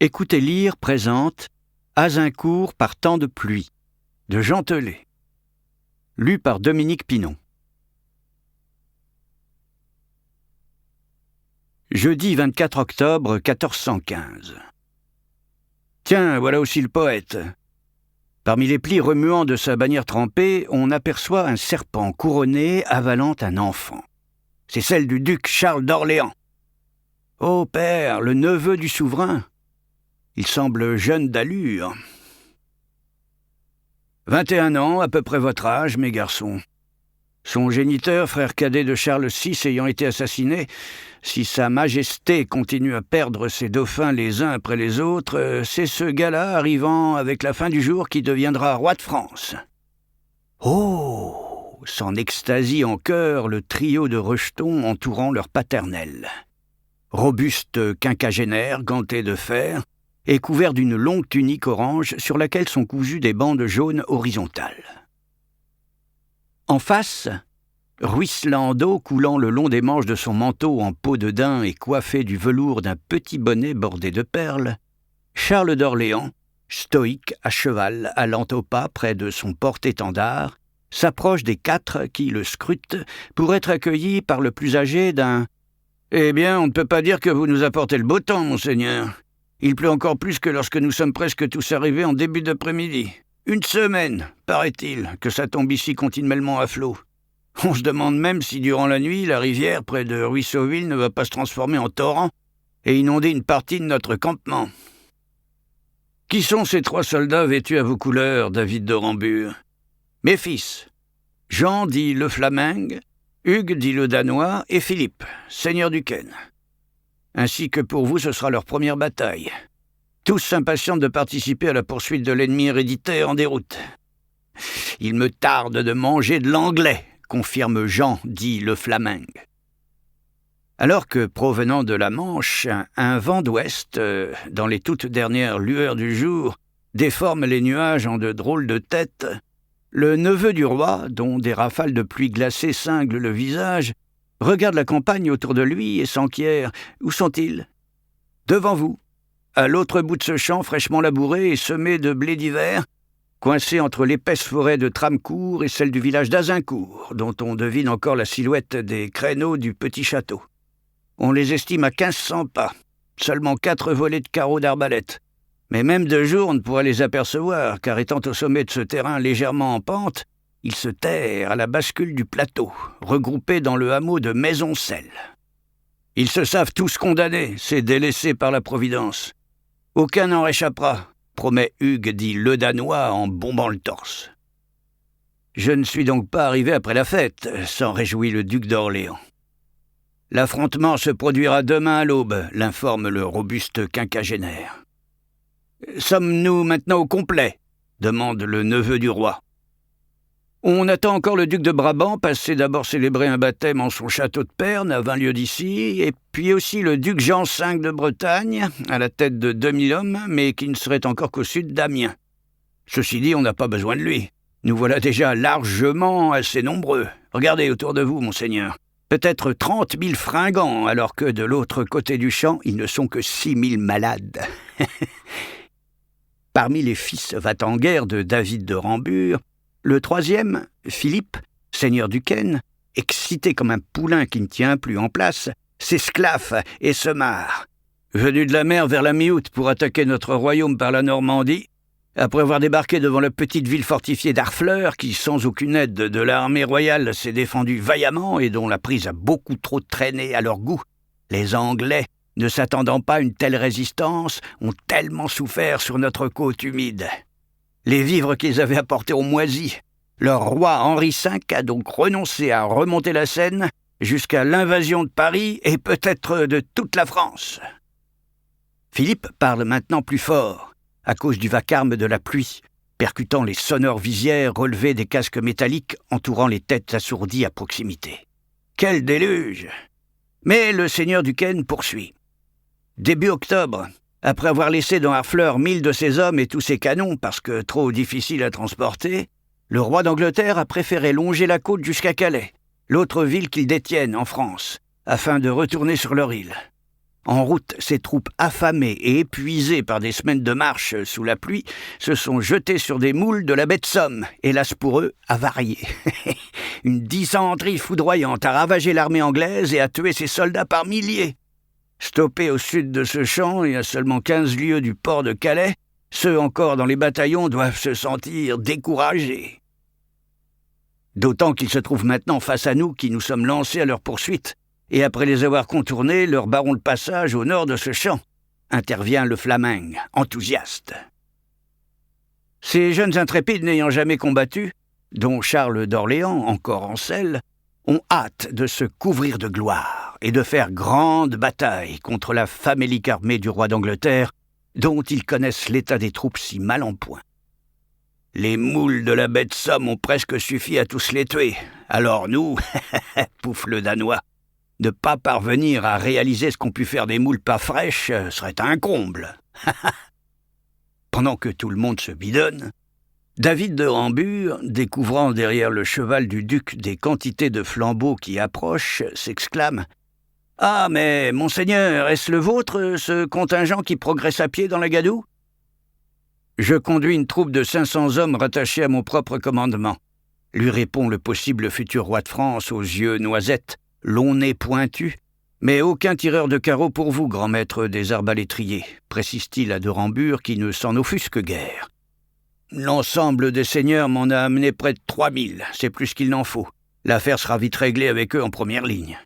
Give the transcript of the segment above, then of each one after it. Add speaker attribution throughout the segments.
Speaker 1: Écoutez lire présente Azincourt par temps de pluie de Jean Telet. Lu par Dominique Pinon. Jeudi 24 octobre 1415. Tiens, voilà aussi le poète. Parmi les plis remuants de sa bannière trempée, on aperçoit un serpent couronné avalant un enfant. C'est celle du duc Charles d'Orléans. Ô père, le neveu du souverain. Il semble jeune d'allure. 21 ans, à peu près votre âge, mes garçons. Son géniteur, frère cadet de Charles VI, ayant été assassiné, si Sa Majesté continue à perdre ses dauphins les uns après les autres, c'est ce gars-là, arrivant avec la fin du jour, qui deviendra roi de France. Oh ! S'en extasie en chœur le trio de rejetons entourant leur paternel. Robuste quinquagénaire, ganté de fer, et couvert d'une longue tunique orange sur laquelle sont cousues des bandes jaunes horizontales. En face, ruisselant d'eau coulant le long des manches de son manteau en peau de daim et coiffé du velours d'un petit bonnet bordé de perles, Charles d'Orléans, stoïque à cheval, allant au pas près de son porte-étendard, s'approche des quatre qui le scrutent pour être accueilli par le plus âgé d'un « Eh bien, on ne peut pas dire que vous nous apportez le beau temps, monseigneur. Il pleut encore plus que lorsque nous sommes presque tous arrivés en début d'après-midi. 1 semaine, paraît-il, que ça tombe ici continuellement à flot. On se demande même si durant la nuit, la rivière près de Ruisseauville ne va pas se transformer en torrent et inonder une partie de notre campement. Qui sont ces 3 soldats vêtus à vos couleurs, David de Rambure? Mes fils, Jean dit le Flamingue, Hugues dit le Danois et Philippe, seigneur du Ken. Ainsi que pour vous, ce sera leur première bataille. Tous s'impatientent de participer à la poursuite de l'ennemi héréditaire en déroute. « Il me tarde de manger de l'anglais », confirme Jean, dit le Flamingue. Alors que, provenant de la Manche, un vent d'ouest, dans les toutes dernières lueurs du jour, déforme les nuages en de drôles de têtes, le neveu du roi, dont des rafales de pluie glacée cinglent le visage, regarde la campagne autour de lui et s'enquiert. Où sont-ils? Devant vous, à l'autre bout de ce champ fraîchement labouré et semé de blé d'hiver, coincé entre l'épaisse forêt de Tramecourt et celle du village d'Azincourt, dont on devine encore la silhouette des créneaux du petit château. On les estime à 1500 pas, seulement 4 volées de carreaux d'arbalète. Mais même de jour, on ne pourra les apercevoir, car étant au sommet de ce terrain légèrement en pente, ils se terrent à la bascule du plateau, regroupés dans le hameau de Maisoncelles. Ils se savent tous condamnés, ces délaissés par la Providence. Aucun n'en réchappera, promet Hugues dit le Danois en bombant le torse. Je ne suis donc pas arrivé après la fête, s'en réjouit le duc d'Orléans. L'affrontement se produira demain à l'aube, l'informe le robuste quinquagénaire. Sommes-nous maintenant au complet? Demande le neveu du roi. On attend encore le duc de Brabant, passé d'abord célébrer un baptême en son château de Perne, à 20 lieues d'ici, et puis aussi le duc Jean V de Bretagne, à la tête de 2000 hommes, mais qui ne serait encore qu'au sud d'Amiens. Ceci dit, on n'a pas besoin de lui. Nous voilà déjà largement assez nombreux. Regardez autour de vous, monseigneur. Peut-être 30 000 fringants, alors que de l'autre côté du champ, ils ne sont que 6 000 malades. Parmi les fils va-t-en-guerre de David de Rambure, le 3e, Philippe, seigneur du Ken, excité comme un poulain qui ne tient plus en place, s'esclaffe et se marre. Venu de la mer vers la mi-août pour attaquer notre royaume par la Normandie, après avoir débarqué devant la petite ville fortifiée d'Harfleur, qui, sans aucune aide de l'armée royale, s'est défendue vaillamment et dont la prise a beaucoup trop traîné à leur goût, les Anglais, ne s'attendant pas à une telle résistance, ont tellement souffert sur notre côte humide. Les vivres qu'ils avaient apportés ont moisi. Leur roi Henri V a donc renoncé à remonter la Seine jusqu'à l'invasion de Paris et peut-être de toute la France. Philippe parle maintenant plus fort, à cause du vacarme de la pluie, percutant les sonores visières relevées des casques métalliques entourant les têtes assourdies à proximité. Quel déluge! Mais le seigneur du Ken poursuit. Début octobre, après avoir laissé dans Harfleur 1000 de ses hommes et tous ses canons parce que trop difficiles à transporter, le roi d'Angleterre a préféré longer la côte jusqu'à Calais, l'autre ville qu'ils détiennent en France, afin de retourner sur leur île. En route, ces troupes affamées et épuisées par des semaines de marche sous la pluie se sont jetées sur des moules de la baie de Somme, hélas pour eux, avariés. Une dysenterie foudroyante a ravagé l'armée anglaise et a tué ses soldats par milliers. Stoppés au sud de ce champ et à seulement 15 lieues du port de Calais, ceux encore dans les bataillons doivent se sentir découragés. D'autant qu'ils se trouvent maintenant face à nous qui nous sommes lancés à leur poursuite, et après les avoir contournés, leur barrons le passage au nord de ce champ. Intervient le Flaming, enthousiaste. Ces jeunes intrépides n'ayant jamais combattu, dont Charles d'Orléans, encore en selle, ont hâte de se couvrir de gloire et de faire grande bataille contre la famélique armée du roi d'Angleterre, dont ils connaissent l'état des troupes si mal en point. Les moules de la baie de Somme ont presque suffi à tous les tuer. Alors nous, pouf le Danois, ne pas parvenir à réaliser ce qu'ont pu faire des moules pas fraîches serait un comble. Pendant que tout le monde se bidonne, David de Rambure, découvrant derrière le cheval du duc des quantités de flambeaux qui approchent, s'exclame « Ah, mais, monseigneur, est-ce le vôtre, ce contingent qui progresse à pied dans la gadoue ?»« Je conduis une troupe de 500 hommes rattachés à mon propre commandement, » lui répond le possible futur roi de France aux yeux noisettes, long nez pointu, « mais aucun tireur de carreau pour vous, grand maître des arbalétriers, » précise-t-il à de Rambure qui ne s'en offusque guère. « L'ensemble des seigneurs m'en a amené près de 3000, c'est plus qu'il n'en faut. L'affaire sera vite réglée avec eux en première ligne. »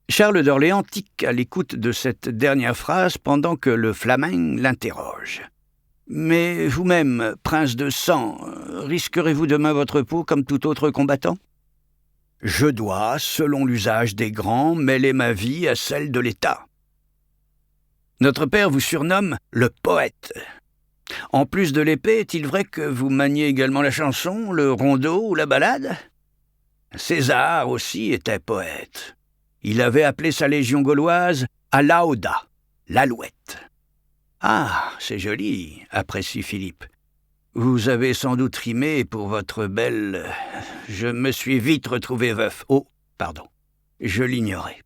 Speaker 1: Charles d'Orléans tique à l'écoute de cette dernière phrase pendant que le Flaming l'interroge. « Mais vous-même, prince de sang, risquerez-vous demain votre peau comme tout autre combattant ? » « Je dois, selon l'usage des grands, mêler ma vie à celle de l'État. Notre père vous surnomme le poète. En plus de l'épée, est-il vrai que vous maniez également la chanson, le rondeau ou la ballade ? César aussi était poète. Il avait appelé sa légion gauloise Alauda, l'alouette. »« Ah, c'est joli, » apprécie Philippe. « Vous avez sans doute rimé pour votre belle... Je me suis vite retrouvé veuf. Oh, pardon, je l'ignorais. »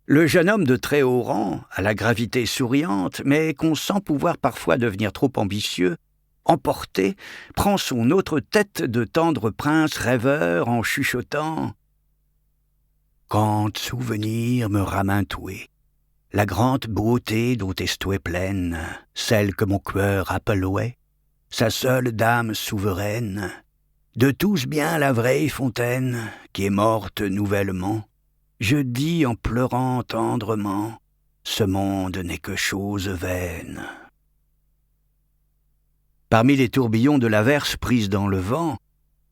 Speaker 1: Le jeune homme de très haut rang, à la gravité souriante, mais qu'on sent pouvoir parfois devenir trop ambitieux, emporté, prend son autre tête de tendre prince rêveur en chuchotant « Quand souvenir me ramintoué, la grande beauté dont est pleine, celle que mon cœur appelait, sa seule dame souveraine, de tous bien la vraie fontaine, qui est morte nouvellement, je dis en pleurant tendrement, ce monde n'est que chose vaine. » Parmi les tourbillons de l'averse prise dans le vent,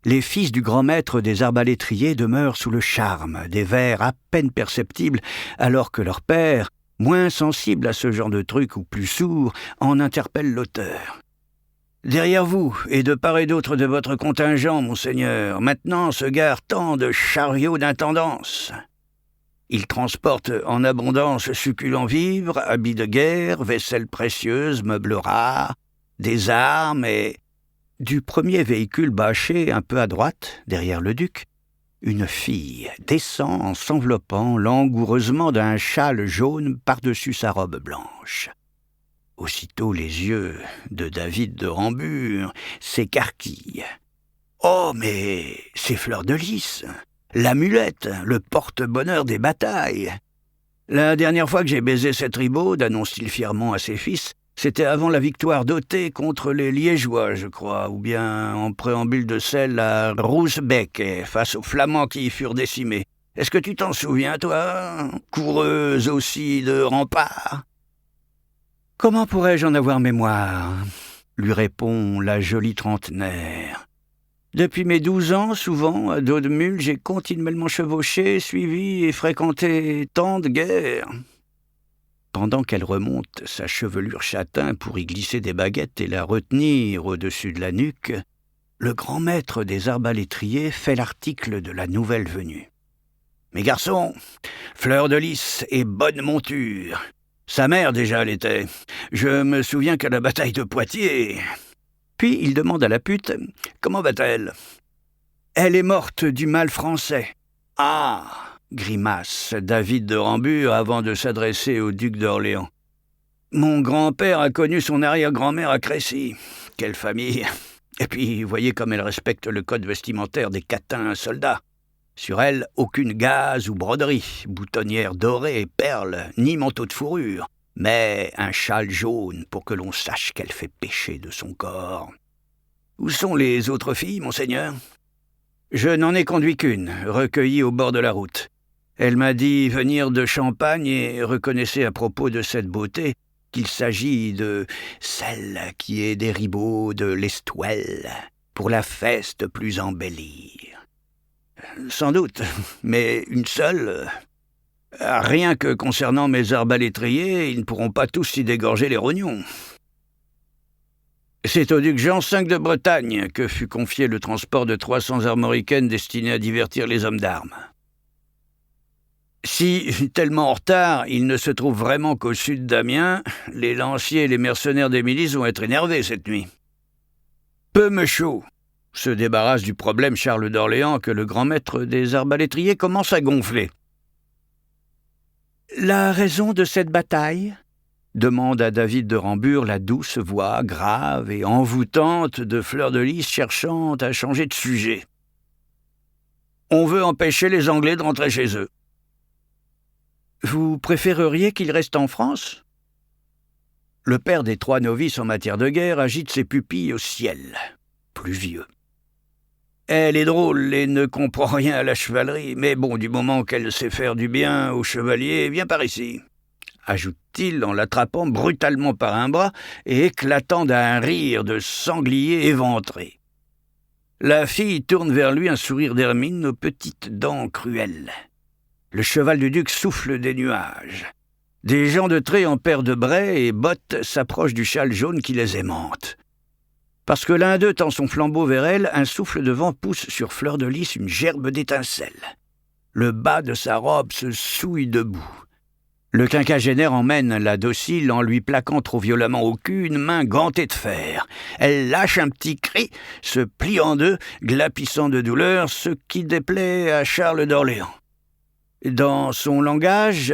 Speaker 1: les fils du grand maître des arbalétriers demeurent sous le charme des vers à peine perceptibles, alors que leur père, moins sensible à ce genre de truc ou plus sourd, en interpelle l'auteur. « Derrière vous, et de part et d'autre de votre contingent, monseigneur, maintenant se garent tant de chariots d'intendance. Ils transportent en abondance succulents vivres, habits de guerre, vaisselle précieuse, meubles rares, des armes et... » Du premier véhicule bâché un peu à droite, derrière le duc, une fille descend en s'enveloppant langoureusement d'un châle jaune par-dessus sa robe blanche. Aussitôt les yeux de David de Rambure s'écarquillent. « Oh, mais c'est Fleur de Lys, l'amulette, le porte-bonheur des batailles. La dernière fois que j'ai baisé cette ribaude, annonce-t-il fièrement à ses fils, c'était avant la victoire d'Otée contre les Liégeois, je crois, ou bien en préambule de celle à Rousbeck, face aux Flamands qui y furent décimés. Est-ce que tu t'en souviens, toi, coureuse aussi de remparts ? » « Comment pourrais-je en avoir mémoire ?» lui répond la jolie trentenaire. « Depuis mes 12 ans, souvent, à dos de mule, j'ai continuellement chevauché, suivi et fréquenté tant de guerres. » Pendant qu'elle remonte sa chevelure châtain pour y glisser des baguettes et la retenir au-dessus de la nuque, le grand maître des arbalétriers fait l'article de la nouvelle venue. « Mes garçons, Fleur de Lys et bonne monture. Sa mère, déjà, l'était. Je me souviens qu'à la bataille de Poitiers... » Puis il demande à la pute « Comment va-t-elle ?»« Elle est morte du mal français. »« Ah, grimace David de Rambure avant de s'adresser au duc d'Orléans. « Mon grand-père a connu son arrière-grand-mère à Crécy. Quelle famille! Et puis, voyez comme elle respecte le code vestimentaire des catins soldats. Sur elle, aucune gaze ou broderie, boutonnière dorée, perles, ni manteau de fourrure, mais un châle jaune pour que l'on sache qu'elle fait pécher de son corps. Où sont les autres filles, monseigneur ? Je n'en ai conduit qu'une, recueillie au bord de la route. Elle m'a dit venir de Champagne et reconnaissait à propos de cette beauté qu'il s'agit de celle qui est des ribauds de l'Estoile, pour la feste plus embellie. Sans doute, mais une seule. Rien que concernant mes arbalétriers, ils ne pourront pas tous s'y dégorger les rognons. C'est au duc Jean V de Bretagne que fut confié le transport de 300 armoricaines destinées à divertir les hommes d'armes. Si, tellement en retard, il ne se trouve vraiment qu'au sud d'Amiens, les lanciers et les mercenaires des milices vont être énervés cette nuit. Peu me chaud se débarrasse du problème Charles d'Orléans que le grand maître des arbalétriers commence à gonfler. « La raison de cette bataille ?» demande à David de Rambure la douce voix grave et envoûtante de Fleur de Lys cherchant à changer de sujet. « On veut empêcher les Anglais de rentrer chez eux. » Vous préféreriez qu'ils restent en France ? Le père des 3 novices en matière de guerre agite ses pupilles au ciel, pluvieux. Elle est drôle et ne comprend rien à la chevalerie, mais bon, du moment qu'elle sait faire du bien aux chevaliers, viens par ici, ajoute-t-il en l'attrapant brutalement par un bras et éclatant d'un rire de sanglier éventré. La fille tourne vers lui un sourire d'hermine aux petites dents cruelles. Le cheval du duc souffle des nuages. Des gens de trait en paire de brais et bottes s'approchent du châle jaune qui les aimante. Parce que l'un d'eux tend son flambeau vers elle, un souffle de vent pousse sur Fleur de Lys une gerbe d'étincelles. Le bas de sa robe se souille debout. Le quinquagénaire emmène la docile en lui plaquant trop violemment au cul une main gantée de fer. Elle lâche un petit cri, se plie en deux, glapissant de douleur, ce qui déplaît à Charles d'Orléans. Dans son langage,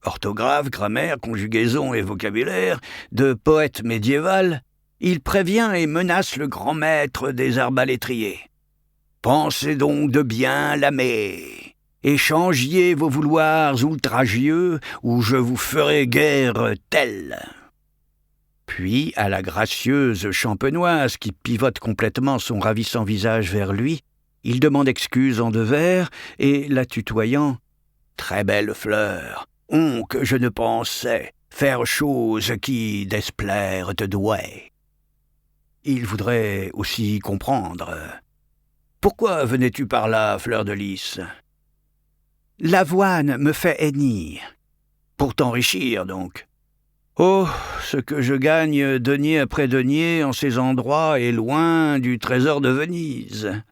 Speaker 1: orthographe, grammaire, conjugaison et vocabulaire, de poète médiéval, il prévient et menace le grand maître des arbalétriers. « Pensez donc de bien l'aimer. Échangiez vos vouloirs outragieux, ou je vous ferai guerre telle. » Puis, à la gracieuse champenoise qui pivote complètement son ravissant visage vers lui, il demande excuse en 2 vers et, la tutoyant, « Très belle fleur, que je ne pensais faire chose qui desplaire te douait. » Il voudrait aussi comprendre. « Pourquoi venais-tu par là, Fleur de Lys ?»« L'avoine me fait hennir. »« Pour t'enrichir, donc. »« Oh, ce que je gagne denier après denier en ces endroits et loin du trésor de Venise. »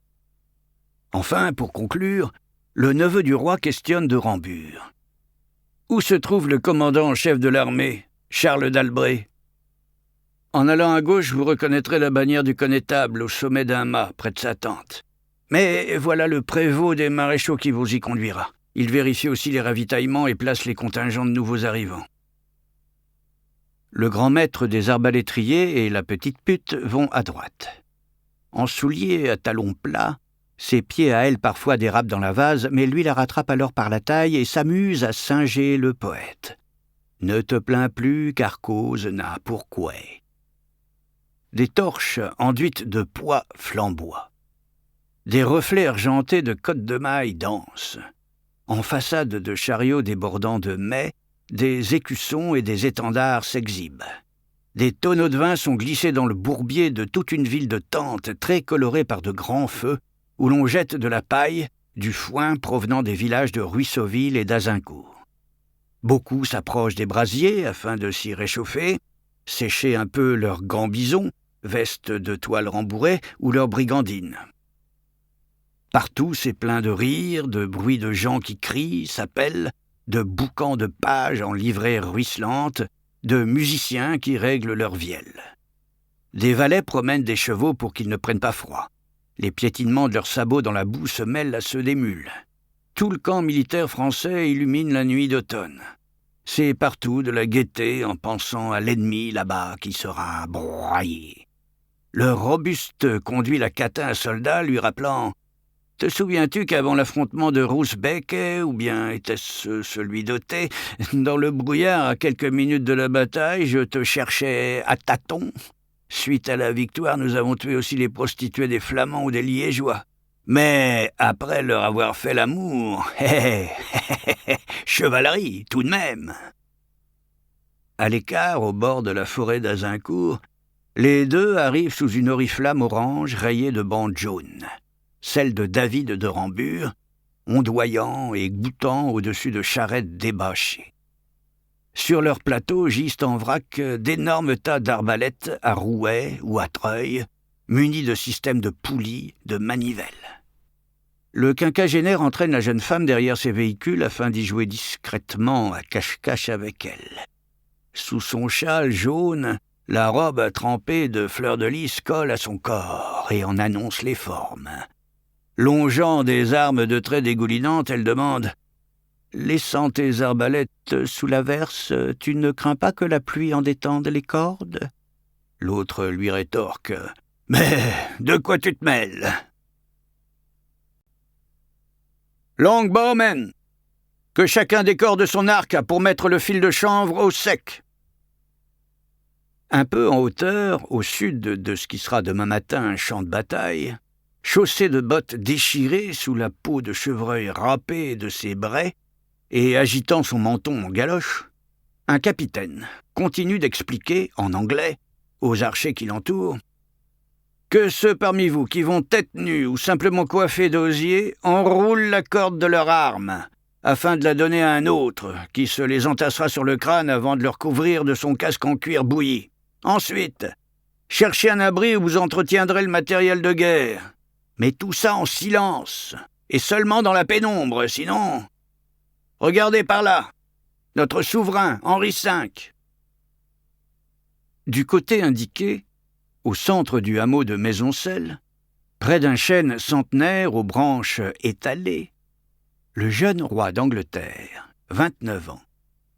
Speaker 1: Enfin, pour conclure, le neveu du roi questionne de Rambure. « Où se trouve le commandant en chef de l'armée, Charles d'Albret ?»« En allant à gauche, vous reconnaîtrez la bannière du connétable au sommet d'un mât, près de sa tente. Mais voilà le prévôt des maréchaux qui vous y conduira. Il vérifie aussi les ravitaillements et place les contingents de nouveaux arrivants. » Le grand maître des arbalétriers et la petite pute vont à droite. En souliers à talons plats, ses pieds à elle parfois dérapent dans la vase, mais lui la rattrape alors par la taille et s'amuse à singer le poète. « Ne te plains plus, car cause n'a pourquoi. » Des torches enduites de pois flamboient. Des reflets argentés de côtes de mailles dansent. En façade de chariots débordant de mai, des écussons et des étendards s'exhibent. Des tonneaux de vin sont glissés dans le bourbier de toute une ville de tentes très colorée par de grands feux, où l'on jette de la paille, du foin provenant des villages de Ruisseauville et d'Azincourt. Beaucoup s'approchent des brasiers afin de s'y réchauffer, sécher un peu leurs gants bisons, vestes de toile rembourrées ou leurs brigandines. Partout, c'est plein de rires, de bruits de gens qui crient, s'appellent, de boucans de pages en livrée ruisselante, de musiciens qui règlent leur vielle. Des valets promènent des chevaux pour qu'ils ne prennent pas froid. Les piétinements de leurs sabots dans la boue se mêlent à ceux des mules. Tout le camp militaire français illumine la nuit d'automne. C'est partout de la gaieté en pensant à l'ennemi là-bas qui sera broyé. Le Robuste conduit la catin à soldat lui rappelant « Te souviens-tu qu'avant l'affrontement de Roosbeek, ou bien était-ce celui d'Otey, dans le brouillard à quelques minutes de la bataille, je te cherchais à tâtons. Suite à la victoire, nous avons tué aussi les prostituées des Flamands ou des Liégeois. Mais après leur avoir fait l'amour, chevalerie tout de même !» À l'écart, au bord de la forêt d'Azincourt, les deux arrivent sous une oriflamme orange rayée de bandes jaunes, celle de David de Rambure, ondoyant et goûtant au-dessus de charrettes débâchées. Sur leur plateau gisent en vrac d'énormes tas d'arbalètes à rouet ou à treuil, munis de systèmes de poulies, de manivelles. Le quinquagénaire entraîne la jeune femme derrière ses véhicules afin d'y jouer discrètement à cache-cache avec elle. Sous son châle jaune, la robe trempée de fleurs de lys colle à son corps et en annonce les formes. Longeant des armes de traits dégoulinantes, elle demande « Laissant tes arbalètes sous l'averse, tu ne crains pas que la pluie en détende les cordes ?» L'autre lui rétorque « Mais de quoi tu te mêles ?»« Longbowmen, que chacun décorde son arc pour mettre le fil de chanvre au sec. » Un peu en hauteur, au sud de ce qui sera demain matin un champ de bataille, chaussé de bottes déchirées sous la peau de chevreuil râpée de ses braies et agitant son menton en galoche, un capitaine continue d'expliquer, en anglais, aux archers qui l'entourent, que ceux parmi vous qui vont tête nue ou simplement coiffés d'osier enroulent la corde de leur arme, afin de la donner à un autre, qui se les entassera sur le crâne avant de leur couvrir de son casque en cuir bouilli. Ensuite, cherchez un abri où vous entretiendrez le matériel de guerre. Mais tout ça en silence, et seulement dans la pénombre, sinon... Regardez par là, notre souverain, Henri V. Du côté indiqué, au centre du hameau de Maisoncelles, près d'un chêne centenaire aux branches étalées, le jeune roi d'Angleterre, 29 ans,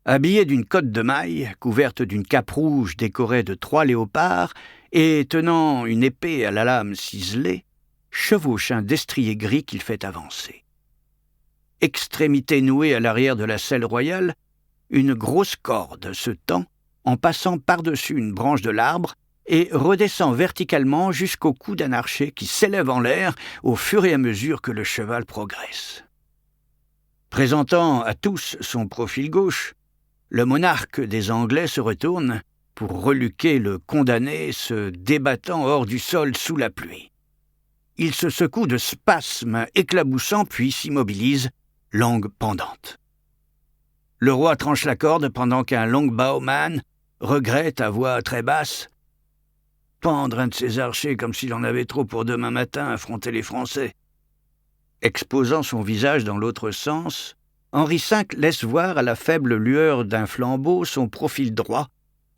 Speaker 1: habillé d'une cotte de maille, couverte d'une cape rouge décorée de 3 léopards et tenant une épée à la lame ciselée, chevauche un destrier gris qu'il fait avancer. Extrémité nouée à l'arrière de la selle royale, une grosse corde se tend en passant par-dessus une branche de l'arbre et redescend verticalement jusqu'au cou d'un archer qui s'élève en l'air au fur et à mesure que le cheval progresse. Présentant à tous son profil gauche, le monarque des Anglais se retourne pour reluquer le condamné se débattant hors du sol sous la pluie. Il se secoue de spasmes éclaboussants puis s'immobilise, langue pendante. Le roi tranche la corde pendant qu'un longbowman regrette à voix très basse « Pendre un de ses archers comme s'il en avait trop pour demain matin affronter les Français. » Exposant son visage dans l'autre sens, Henri V laisse voir à la faible lueur d'un flambeau son profil droit,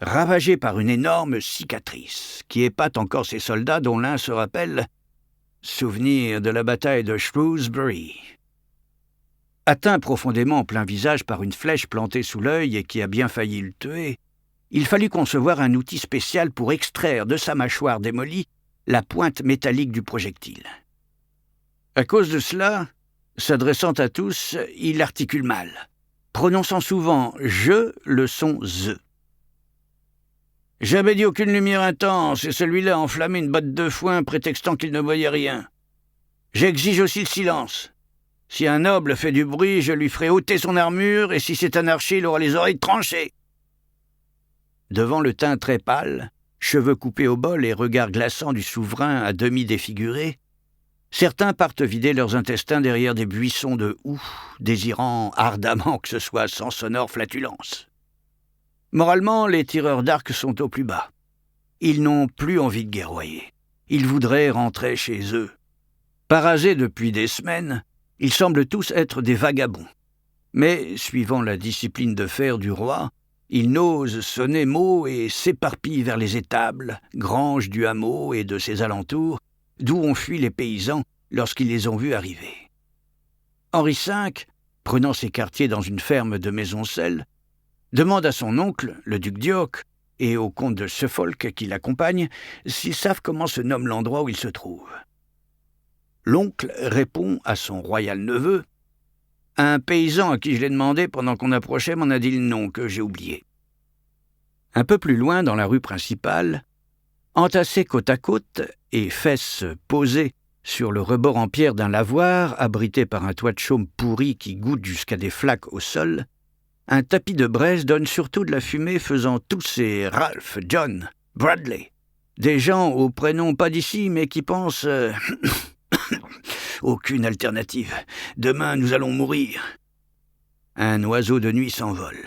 Speaker 1: ravagé par une énorme cicatrice, qui épate encore ses soldats dont l'un se rappelle « Souvenir de la bataille de Shrewsbury ». Atteint profondément en plein visage par une flèche plantée sous l'œil et qui a bien failli le tuer, il fallut concevoir un outil spécial pour extraire de sa mâchoire démolie la pointe métallique du projectile. À cause de cela, s'adressant à tous, il articule mal, prononçant souvent « je » le son « ze ». J'avais dit aucune lumière intense, et celui-là a enflammé une botte de foin prétextant qu'il ne voyait rien. J'exige aussi le silence. Si un noble fait du bruit, je lui ferai ôter son armure, et si c'est un archer, il aura les oreilles tranchées. Devant le teint très pâle, cheveux coupés au bol et regard glaçant du souverain à demi défiguré, certains partent vider leurs intestins derrière des buissons de houx, désirant ardemment que ce soit sans sonore flatulence. Moralement, les tireurs d'arc sont au plus bas. Ils n'ont plus envie de guerroyer. Ils voudraient rentrer chez eux. Parasés depuis des semaines, ils semblent tous être des vagabonds. Mais, suivant la discipline de fer du roi, ils n'osent sonner mot et s'éparpillent vers les étables, granges du hameau et de ses alentours, d'où ont fui les paysans lorsqu'ils les ont vus arriver. Henri V, prenant ses quartiers dans une ferme de Maisoncelles, demande à son oncle, le duc d'York, et au comte de Suffolk qui l'accompagne, s'ils savent comment se nomme l'endroit où il se trouve. L'oncle répond à son royal neveu « Un paysan à qui je l'ai demandé pendant qu'on approchait m'en a dit le nom que j'ai oublié. » Un peu plus loin, dans la rue principale, entassés côte à côte et fesses posées sur le rebord en pierre d'un lavoir, abrité par un toit de chaume pourri qui goûte jusqu'à des flaques au sol, un tapis de braise donne surtout de la fumée faisant tousser Ralph, John, Bradley, des gens au prénom pas d'ici mais qui pensent aucune alternative. Demain, nous allons mourir. Un oiseau de nuit s'envole.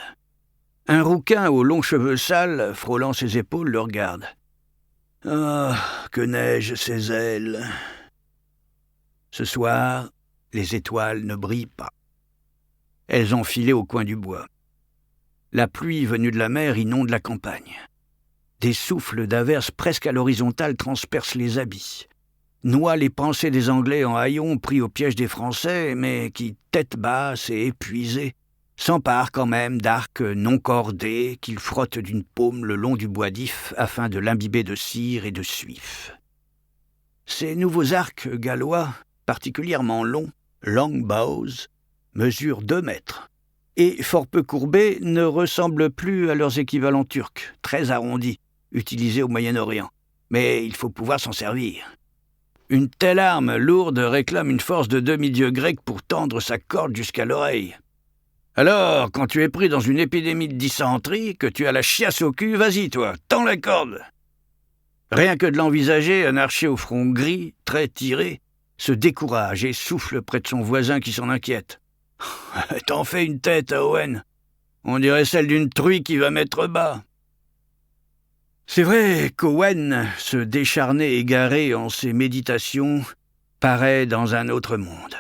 Speaker 1: Un rouquin aux longs cheveux sales, frôlant ses épaules, le regarde. Ah, que neige ses ailes. Ce soir, les étoiles ne brillent pas. Elles ont filé au coin du bois. La pluie venue de la mer inonde la campagne. Des souffles d'averses presque à l'horizontale transpercent les habits, noient les pensées des Anglais en haillons pris au piège des Français, mais qui, tête basse et épuisés, s'emparent quand même d'arcs non cordés qu'ils frottent d'une paume le long du bois d'if afin de l'imbiber de cire et de suif. Ces nouveaux arcs gallois, particulièrement longs, longbows, mesurent 2 mètres, et, fort peu courbés, ne ressemblent plus à leurs équivalents turcs, très arrondis, utilisés au Moyen-Orient. Mais il faut pouvoir s'en servir. Une telle arme lourde réclame une force de demi-dieu grec pour tendre sa corde jusqu'à l'oreille. Alors, quand tu es pris dans une épidémie de dysenterie, que tu as la chiasse au cul, vas-y toi, tends la corde. Rien que de l'envisager, un archer au front gris, très tiré, se décourage et souffle près de son voisin qui s'en inquiète. « T'en fais une tête, Owen. On dirait celle d'une truie qui va mettre bas. » C'est vrai qu'Owen, ce décharné égaré en ses méditations, paraît dans un autre monde.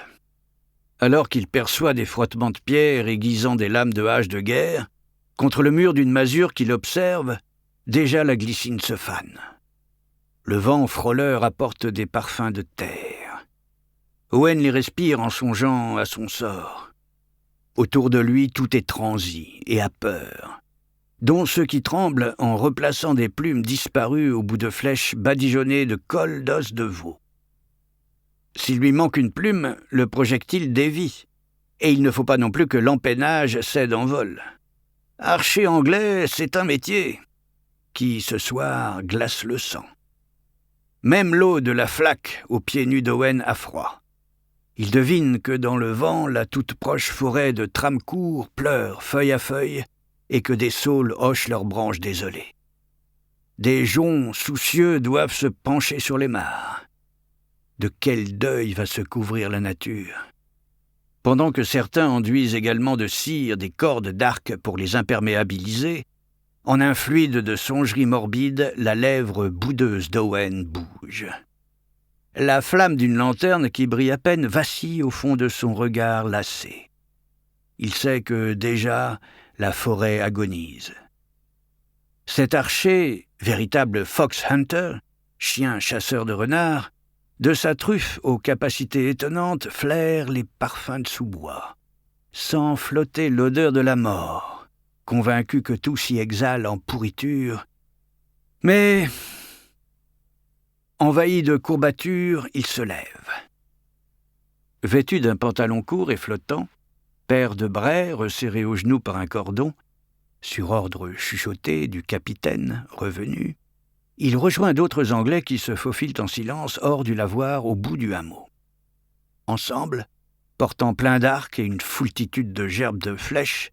Speaker 1: Alors qu'il perçoit des frottements de pierre aiguisant des lames de hache de guerre, contre le mur d'une masure qu'il observe, déjà la glycine se fane. Le vent frôleur apporte des parfums de terre. Owen les respire en songeant à son sort. Autour de lui, tout est transi et a peur, dont ceux qui tremblent en replaçant des plumes disparues au bout de flèches badigeonnées de colle d'os de veau. S'il lui manque une plume, le projectile dévie, et il ne faut pas non plus que l'empennage cède en vol. Archer anglais, c'est un métier qui, ce soir, glace le sang. Même l'eau de la flaque aux pieds nus d'Owen a froid. Il devine que dans le vent, la toute proche forêt de Tramcourt pleure feuille à feuille et que des saules hochent leurs branches désolées. Des joncs soucieux doivent se pencher sur les mares. De quel deuil va se couvrir la nature? Pendant que certains enduisent également de cire des cordes d'arc pour les imperméabiliser, en un fluide de songerie morbide, la lèvre boudeuse d'Owen bouge. La flamme d'une lanterne qui brille à peine vacille au fond de son regard lassé. Il sait que, déjà, la forêt agonise. Cet archer, véritable fox hunter, chien chasseur de renards, de sa truffe aux capacités étonnantes, flaire les parfums de sous-bois, sent flotter l'odeur de la mort, convaincu que tout s'y exhale en pourriture. Mais, envahi de courbatures, il se lève. Vêtu d'un pantalon court et flottant, paire de braies resserrées aux genoux par un cordon, sur ordre chuchoté du capitaine revenu, il rejoint d'autres Anglais qui se faufilent en silence hors du lavoir au bout du hameau. Ensemble, portant plein d'arcs et une foultitude de gerbes de flèches,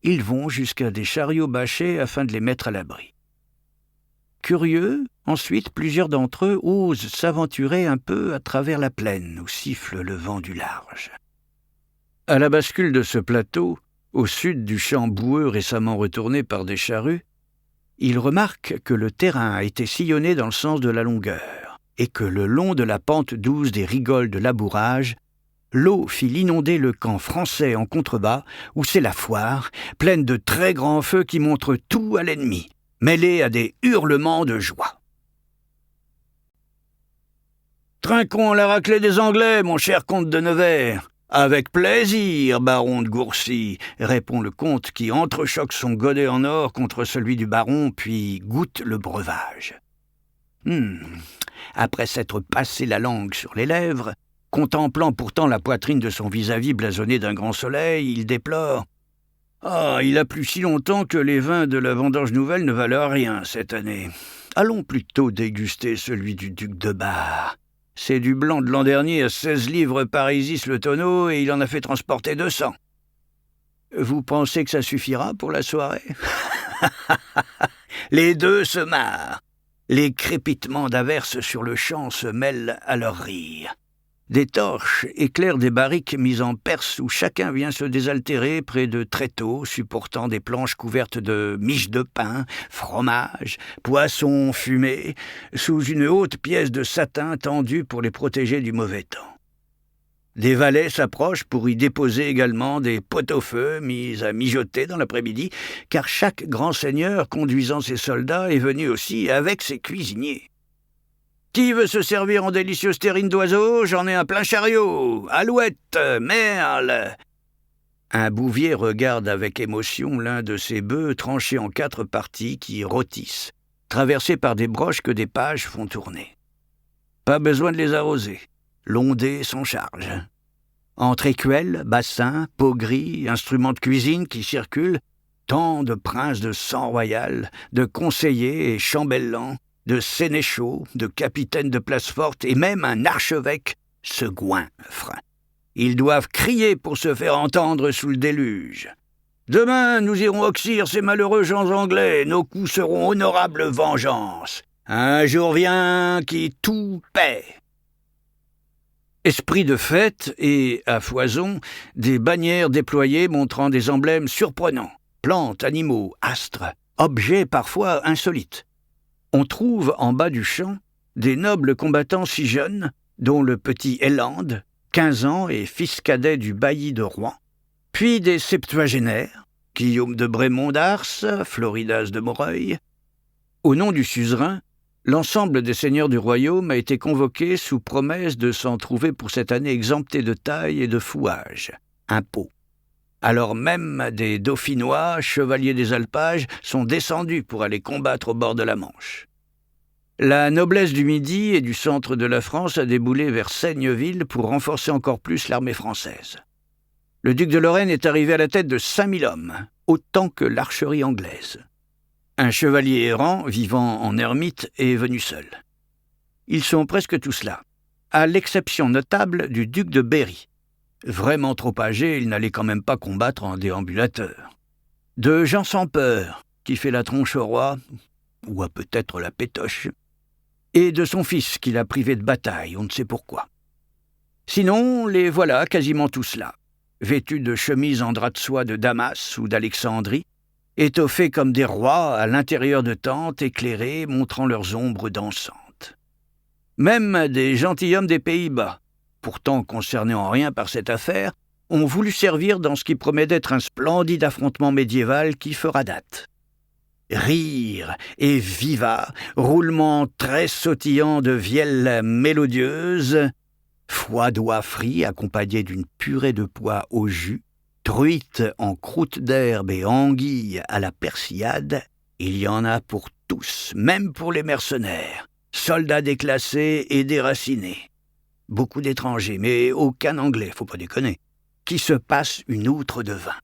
Speaker 1: ils vont jusqu'à des chariots bâchés afin de les mettre à l'abri. Curieux, ensuite, plusieurs d'entre eux osent s'aventurer un peu à travers la plaine où siffle le vent du large. À la bascule de ce plateau, au sud du champ boueux récemment retourné par des charrues, il remarque que le terrain a été sillonné dans le sens de la longueur et que le long de la pente douce des rigoles de labourage, l'eau file inonder le camp français en contrebas, où c'est la foire, pleine de très grands feux qui montrent tout à l'ennemi, mêlés à des hurlements de joie. « Trinquons la raclée des Anglais, mon cher comte de Nevers !» Avec plaisir, baron de Gourcy, répond le comte qui entrechoque son godet en or contre celui du baron, puis goûte le breuvage. Après s'être passé la langue sur les lèvres, contemplant pourtant la poitrine de son vis-à-vis blasonnée d'un grand soleil, il déplore. Ah, il a plu si longtemps que les vins de la vendange nouvelle ne valent rien cette année. Allons plutôt déguster celui du duc de Bar. C'est du blanc de l'an dernier à 16 livres parisis le tonneau et il en a fait transporter 200. Vous pensez que ça suffira pour la soirée? Les deux se marrent. Les crépitements d'averses sur le champ se mêlent à leur rire. Des torches éclairent des barriques mises en perce où chacun vient se désaltérer près de tréteaux supportant des planches couvertes de miches de pain, fromage, poissons fumés, sous une haute pièce de satin tendue pour les protéger du mauvais temps. Des valets s'approchent pour y déposer également des pot-au-feu mis à mijoter dans l'après-midi, car chaque grand seigneur conduisant ses soldats est venu aussi avec ses cuisiniers. Qui veut se servir en délicieuse terrine d'oiseaux? J'en ai un plein chariot. Alouette, merle. Un bouvier regarde avec émotion l'un de ces bœufs tranchés en 4 parties qui rôtissent, traversés par des broches que des pages font tourner. Pas besoin de les arroser. L'ondée s'en charge. Entre écuelles, bassins, pots gris, instruments de cuisine qui circulent, tant de princes de sang royal, de conseillers et chambellans, de sénéchaux, de capitaines de place forte et même un archevêque se goinfre. Ils doivent crier pour se faire entendre sous le déluge. Demain, nous irons oxyre ces malheureux gens anglais, nos coups seront honorable vengeance. Un jour vient qui tout paie. Esprit de fête et, à foison, des bannières déployées montrant des emblèmes surprenants, plantes, animaux, astres, objets parfois insolites. On trouve en bas du champ des nobles combattants si jeunes, dont le petit Hélande, 15 ans et fils cadet du bailli de Rouen, puis des septuagénaires, Guillaume de Brémond d'Ars, Floridas de Moreuil. Au nom du suzerain, l'ensemble des seigneurs du royaume a été convoqué sous promesse de s'en trouver pour cette année exempté de taille et de fouage, impôts. Alors même des Dauphinois, chevaliers des alpages, sont descendus pour aller combattre au bord de la Manche. La noblesse du Midi et du centre de la France a déboulé vers Seigneville pour renforcer encore plus l'armée française. Le duc de Lorraine est arrivé à la tête de 5000 hommes, autant que l'archerie anglaise. Un chevalier errant, vivant en ermite, est venu seul. Ils sont presque tous là, à l'exception notable du duc de Berry. Vraiment trop âgé, il n'allait quand même pas combattre en déambulateur. De Jean sans peur, qui fait la tronche au roi, ou a peut-être la pétoche, et de son fils qui l'a privé de bataille, on ne sait pourquoi. Sinon, les voilà quasiment tous là, vêtus de chemises en drap de soie de Damas ou d'Alexandrie, étoffés comme des rois à l'intérieur de tentes éclairées montrant leurs ombres dansantes. Même des gentilshommes des Pays-Bas, pourtant concernés en rien par cette affaire, ont voulu servir dans ce qui promet d'être un splendide affrontement médiéval qui fera date. Rire et viva, roulement très sautillant de vielles mélodieuses, foie d'oie frit accompagné d'une purée de pois au jus, truite en croûte d'herbe et anguille à la persillade, il y en a pour tous, même pour les mercenaires, soldats déclassés et déracinés. Beaucoup d'étrangers, mais aucun Anglais, faut pas déconner, qui se passe une outre de vin.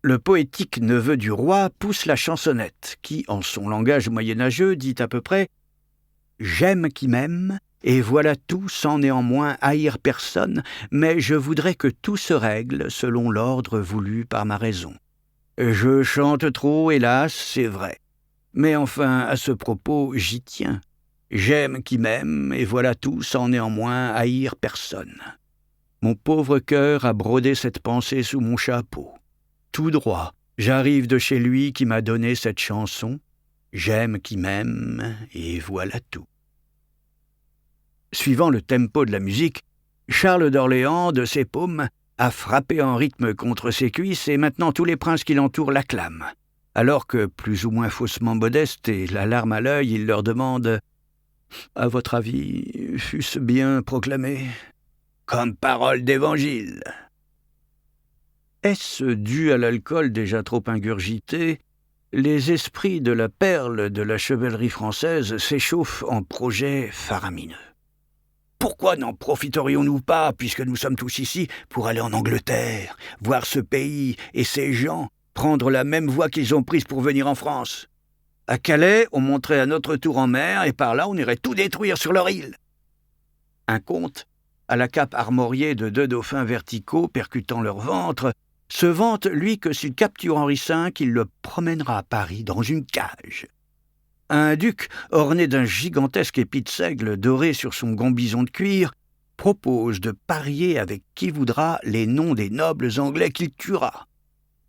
Speaker 1: Le poétique neveu du roi pousse la chansonnette, qui, en son langage moyenâgeux, dit à peu près « J'aime qui m'aime, et voilà tout sans néanmoins haïr personne, mais je voudrais que tout se règle selon l'ordre voulu par ma raison. Je chante trop, hélas, c'est vrai. Mais enfin, à ce propos, j'y tiens. J'aime qui m'aime, et voilà tout sans néanmoins haïr personne. Mon pauvre cœur a brodé cette pensée sous mon chapeau. Tout droit, j'arrive de chez lui qui m'a donné cette chanson. J'aime qui m'aime, et voilà tout. » Suivant le tempo de la musique, Charles d'Orléans, de ses paumes, a frappé en rythme contre ses cuisses et maintenant tous les princes qui l'entourent l'acclament. Alors que, plus ou moins faussement modeste et la larme à l'œil, il leur demande « À votre avis, fût-ce bien proclamé ? comme parole d'évangile. Est-ce dû à l'alcool déjà trop ingurgité? Les esprits de la perle de la chevalerie française s'échauffent en projets faramineux. Pourquoi n'en profiterions-nous pas, puisque nous sommes tous ici, pour aller en Angleterre, voir ce pays et ces gens, prendre la même voie qu'ils ont prise pour venir en France? À Calais, on monterait à notre tour en mer, et par là, on irait tout détruire sur leur île. Un comte, à la cape armoriée de 2 dauphins verticaux percutant leur ventre, se vante, lui, que s'il capture Henri V, il le promènera à Paris dans une cage. Un duc, orné d'un gigantesque épi de seigle doré sur son gambison de cuir, propose de parier avec qui voudra les noms des nobles anglais qu'il tuera.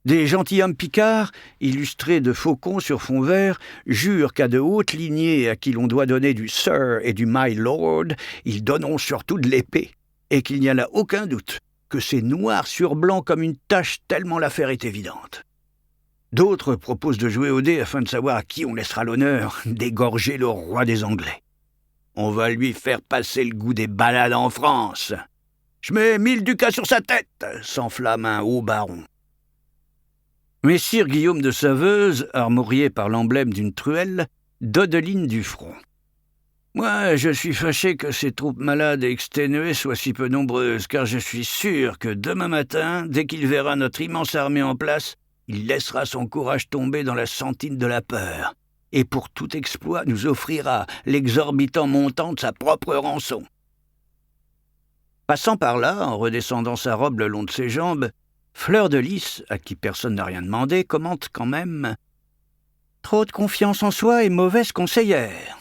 Speaker 1: Des gentilshommes picards, illustrés de faucons sur fond vert, jurent qu'à de hautes lignées à qui l'on doit donner du Sir et du My Lord, ils donneront surtout de l'épée, et qu'il n'y en a aucun doute que c'est noir sur blanc comme une tache tellement l'affaire est évidente. D'autres proposent de jouer au dé afin de savoir à qui on laissera l'honneur d'égorger le roi des Anglais. On va lui faire passer le goût des balades en France. Je mets 1000 ducats sur sa tête, s'enflamme un haut baron. Messire Guillaume de Saveuse, armorié par l'emblème d'une truelle, dodeline du front. Moi, je suis fâché que ces troupes malades et exténuées soient si peu nombreuses, car je suis sûr que demain matin, dès qu'il verra notre immense armée en place, il laissera son courage tomber dans la sentine de la peur, et pour tout exploit nous offrira l'exorbitant montant de sa propre rançon. Passant par là, en redescendant sa robe le long de ses jambes, Fleur de Lys, à qui personne n'a rien demandé, commente quand même « Trop de confiance en soi et mauvaise conseillère ».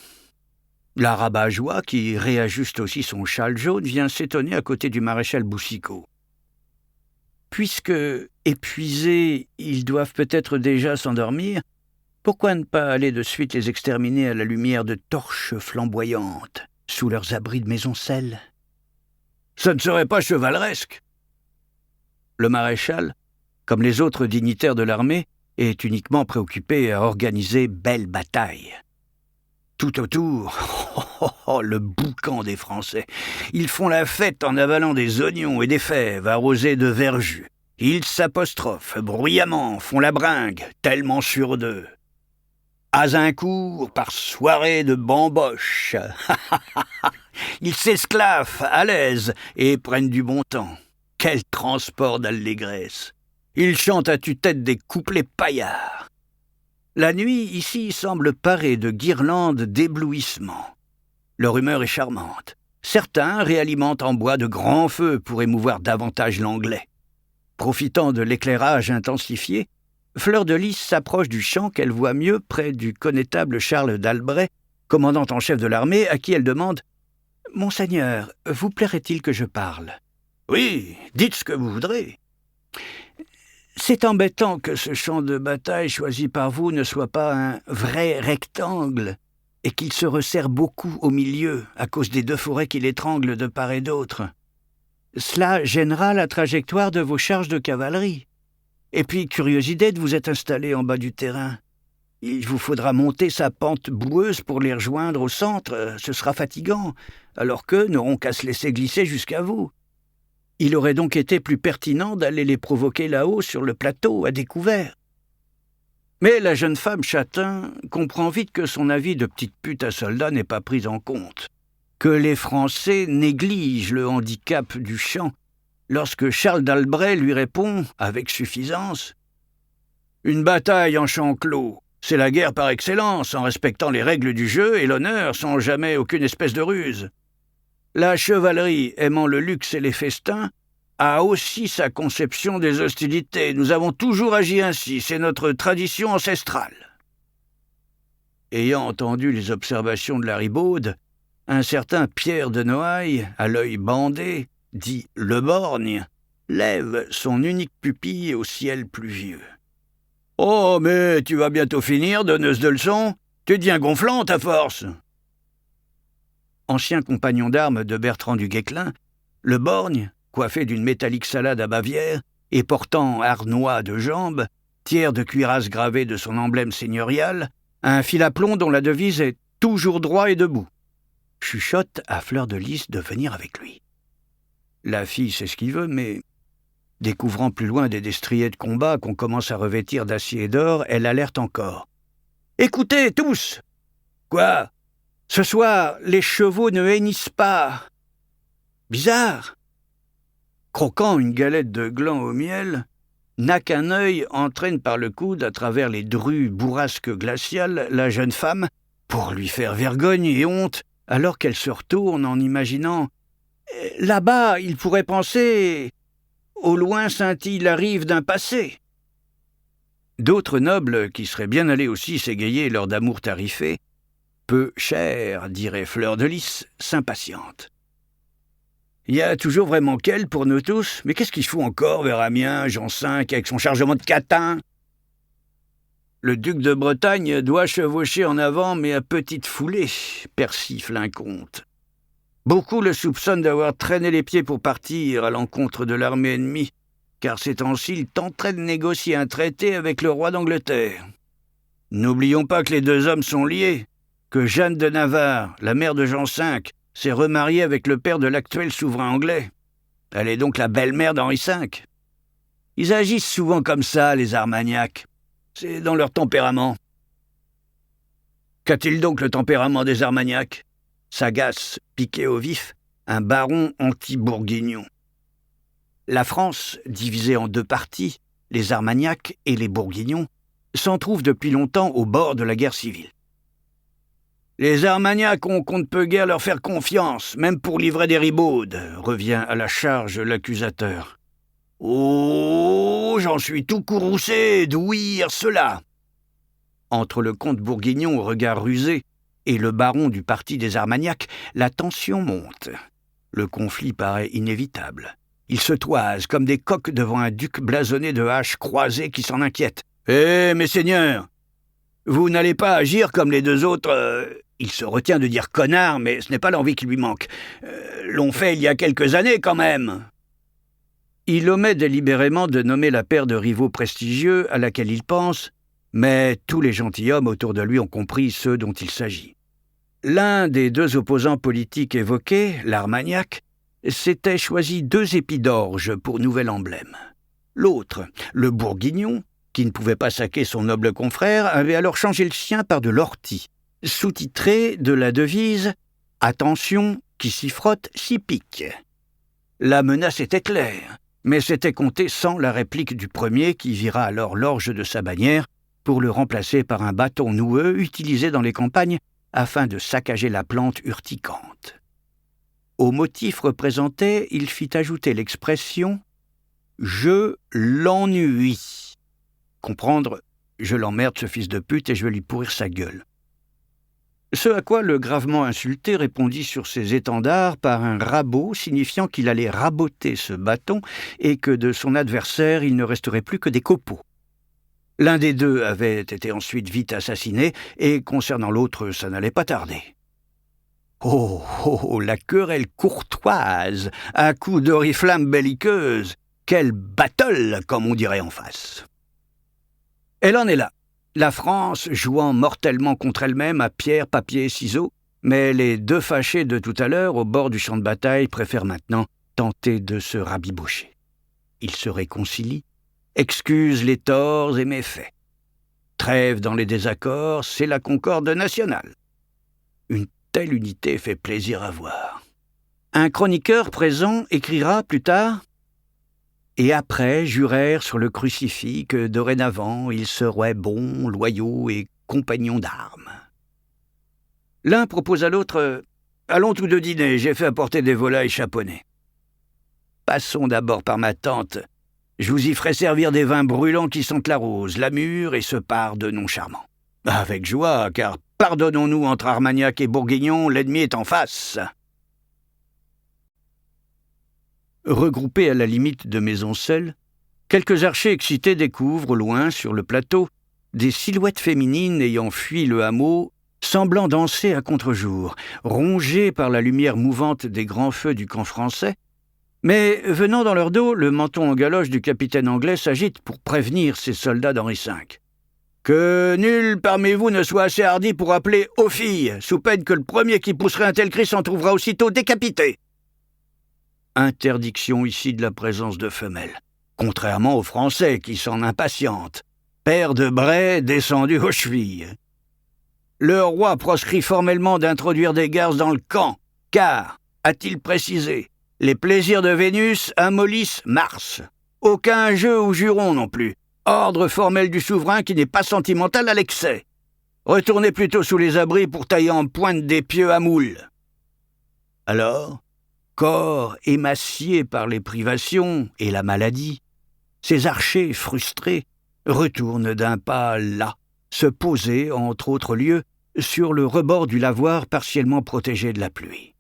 Speaker 1: La rabat-joie, qui réajuste aussi son châle jaune, vient s'étonner à côté du maréchal Boucicaut. Puisque, épuisés, ils doivent peut-être déjà s'endormir, pourquoi ne pas aller de suite les exterminer à la lumière de torches flamboyantes, sous leurs abris de maisoncelles? Ça ne serait pas chevaleresque. Le maréchal, comme les autres dignitaires de l'armée, est uniquement préoccupé à organiser belle bataille. Tout autour, le boucan des Français. Ils font la fête en avalant des oignons et des fèves arrosés de verjus. Ils s'apostrophent bruyamment, font la bringue, tellement sûrs d'eux. Azincourt par soirée de bamboche. Ils s'esclaffent à l'aise et prennent du bon temps. Quel transport d'allégresse! Ils chantent à tue-tête des couplets paillards. La nuit, ici, semble parée de guirlandes d'éblouissement. Leur humeur est charmante. Certains réalimentent en bois de grands feux pour émouvoir davantage l'anglais. Profitant de l'éclairage intensifié, Fleur de Lys s'approche du champ qu'elle voit mieux près du connétable Charles d'Albret, commandant en chef de l'armée, à qui elle demande « Monseigneur, vous plairait-il que je parle ?»« Oui, dites ce que vous voudrez. » C'est embêtant que ce champ de bataille choisi par vous ne soit pas un vrai rectangle et qu'il se resserre beaucoup au milieu à cause des 2 forêts qui l'étranglent de part et d'autre. Cela gênera la trajectoire de vos charges de cavalerie. Et puis, curieuse idée de vous être installé en bas du terrain. Il vous faudra monter sa pente boueuse pour les rejoindre au centre, ce sera fatigant, alors qu'eux n'auront qu'à se laisser glisser jusqu'à vous. Il aurait donc été plus pertinent d'aller les provoquer là-haut sur le plateau, à découvert. Mais la jeune femme châtain comprend vite que son avis de petite pute à soldat n'est pas pris en compte, que les Français négligent le handicap du champ, lorsque Charles d'Albret lui répond, avec suffisance, « Une bataille en champ clos, c'est la guerre par excellence, en respectant les règles du jeu et l'honneur, sans jamais aucune espèce de ruse. La chevalerie, aimant le luxe et les festins, a aussi sa conception des hostilités. Nous avons toujours agi ainsi, c'est notre tradition ancestrale. » Ayant entendu les observations de la ribaude, un certain Pierre de Noailles, à l'œil bandé, dit Le Borgne, lève son unique pupille au ciel pluvieux. « Oh, mais tu vas bientôt finir, donneuse de leçons. Tu deviens gonflante à force. » Ancien compagnon d'armes de Bertrand du Guesclin, Le Borgne, coiffé d'une métallique salade à Bavière et portant harnois de jambes, tiers de cuirasse gravée de son emblème seigneurial, un fil à plomb dont la devise est « toujours droit et debout », chuchote à Fleur de Lys de venir avec lui. La fille sait ce qu'il veut, mais, découvrant plus loin des destriers de combat qu'on commence à revêtir d'acier et d'or, elle alerte encore. « Écoutez, tous !»« Quoi ?»« Ce soir, les chevaux ne hennissent pas. »« Bizarre !» Croquant une galette de gland au miel, n'a qu'un œil entraîne par le coude à travers les drues bourrasques glaciales la jeune femme pour lui faire vergogne et honte, alors qu'elle se retourne en imaginant « Là-bas, il pourrait penser... Au loin scintille la rive d'un passé. » D'autres nobles, qui seraient bien allés aussi s'égayer lors d'amour tarifé, peu cher, dirait Fleur de Lys, s'impatiente. Il y a toujours vraiment qu'elle pour nous tous, mais qu'est-ce qu'il faut encore vers Amiens, Jean V, avec son chargement de catin? Le duc de Bretagne doit chevaucher en avant, mais à petite foulée, persifle un comte. Beaucoup le soupçonnent d'avoir traîné les pieds pour partir à l'encontre de l'armée ennemie, car ces temps-ci, il tenterait de négocier un traité avec le roi d'Angleterre. N'oublions pas que les deux hommes sont liés, que Jeanne de Navarre, la mère de Jean V, s'est remariée avec le père de l'actuel souverain anglais. Elle est donc la belle-mère d'Henri V. Ils agissent souvent comme ça, les Armagnacs. C'est dans leur tempérament. Qu'a-t-il donc le tempérament des Armagnacs ? Sagace, piqué au vif, un baron anti-bourguignon. La France, divisée en deux parties, les Armagnacs et les Bourguignons, s'en trouve depuis longtemps au bord de la guerre civile. Les Armagnacs, on compte peu guère leur faire confiance, même pour livrer des ribaudes, revient à la charge l'accusateur. Oh, j'en suis tout courroucé d'ouïr cela. Entre le comte bourguignon au regard rusé et le baron du parti des Armagnacs, la tension monte. Le conflit paraît inévitable. Ils se toisent comme des coqs devant un duc blasonné de haches croisées qui s'en inquiète. « Eh, mes seigneurs, vous n'allez pas agir comme les deux autres... Il se retient de dire « connard », mais ce n'est pas l'envie qui lui manque. L'ont fait il y a quelques années, quand même. Il omet délibérément de nommer la paire de rivaux prestigieux à laquelle il pense, mais tous les gentilshommes autour de lui ont compris ceux dont il s'agit. L'un des deux opposants politiques évoqués, l'Armagnac, s'était choisi 2 épis d'orge pour nouvel emblème. L'autre, le Bourguignon, qui ne pouvait pas saquer son noble confrère, avait alors changé le sien par de l'ortie, sous-titré de la devise « Attention, qui s'y frotte, s'y pique ». La menace était claire, mais c'était compté sans la réplique du premier qui vira alors l'orge de sa bannière pour le remplacer par un bâton noueux utilisé dans les campagnes afin de saccager la plante urticante. Au motif représenté, il fit ajouter l'expression « Je l'ennuie ». Comprendre « Je l'emmerde ce fils de pute et je vais lui pourrir sa gueule ». Ce à quoi le gravement insulté répondit sur ses étendards par un rabot signifiant qu'il allait raboter ce bâton et que de son adversaire il ne resterait plus que des copeaux. L'un des deux avait été ensuite vite assassiné et concernant l'autre ça n'allait pas tarder. Oh, oh, la querelle courtoise, à coups d'oriflamme belliqueuse, quelle battle, comme on dirait en face. Elle en est là. La France jouant mortellement contre elle-même à pierre, papier et ciseaux, mais les deux fâchés de tout à l'heure au bord du champ de bataille préfèrent maintenant tenter de se rabibocher. Ils se réconcilient, excusent les torts et méfaits. Trêve dans les désaccords, c'est la concorde nationale. Une telle unité fait plaisir à voir. Un chroniqueur présent écrira plus tard « Et après jurèrent sur le crucifix que dorénavant ils seraient bons, loyaux et compagnons d'armes. » L'un propose à l'autre « Allons tous deux dîner, j'ai fait apporter des volailles chaponnées. » Passons d'abord par ma tante. Je vous y ferai servir des vins brûlants qui sentent la rose, la mûre et ce par de noms charmants. Avec joie, car pardonnons-nous entre Armagnac et Bourguignon, l'ennemi est en face. Regroupés à la limite de Maisoncelles, quelques archers excités découvrent, au loin, sur le plateau, des silhouettes féminines ayant fui le hameau, semblant danser à contre-jour, rongées par la lumière mouvante des grands feux du camp français, mais venant dans leur dos, le menton en galoche du capitaine anglais s'agite pour prévenir ses soldats d'Henri V. Que nul parmi vous ne soit assez hardi pour appeler aux filles, sous peine que le premier qui pousserait un tel cri s'en trouvera aussitôt décapité. Interdiction ici de la présence de femelles, contrairement aux Français qui s'en impatientent. Père de Bray descendu aux chevilles. Le roi proscrit formellement d'introduire des garces dans le camp, car, a-t-il précisé, les plaisirs de Vénus amollissent Mars. Aucun jeu ou juron non plus. Ordre formel du souverain qui n'est pas sentimental à l'excès. Retournez plutôt sous les abris pour tailler en pointe des pieux à moules. Alors, corps émacié par les privations et la maladie, ces archers frustrés retournent d'un pas là, se poser, entre autres lieux, sur le rebord du lavoir partiellement protégé de la pluie.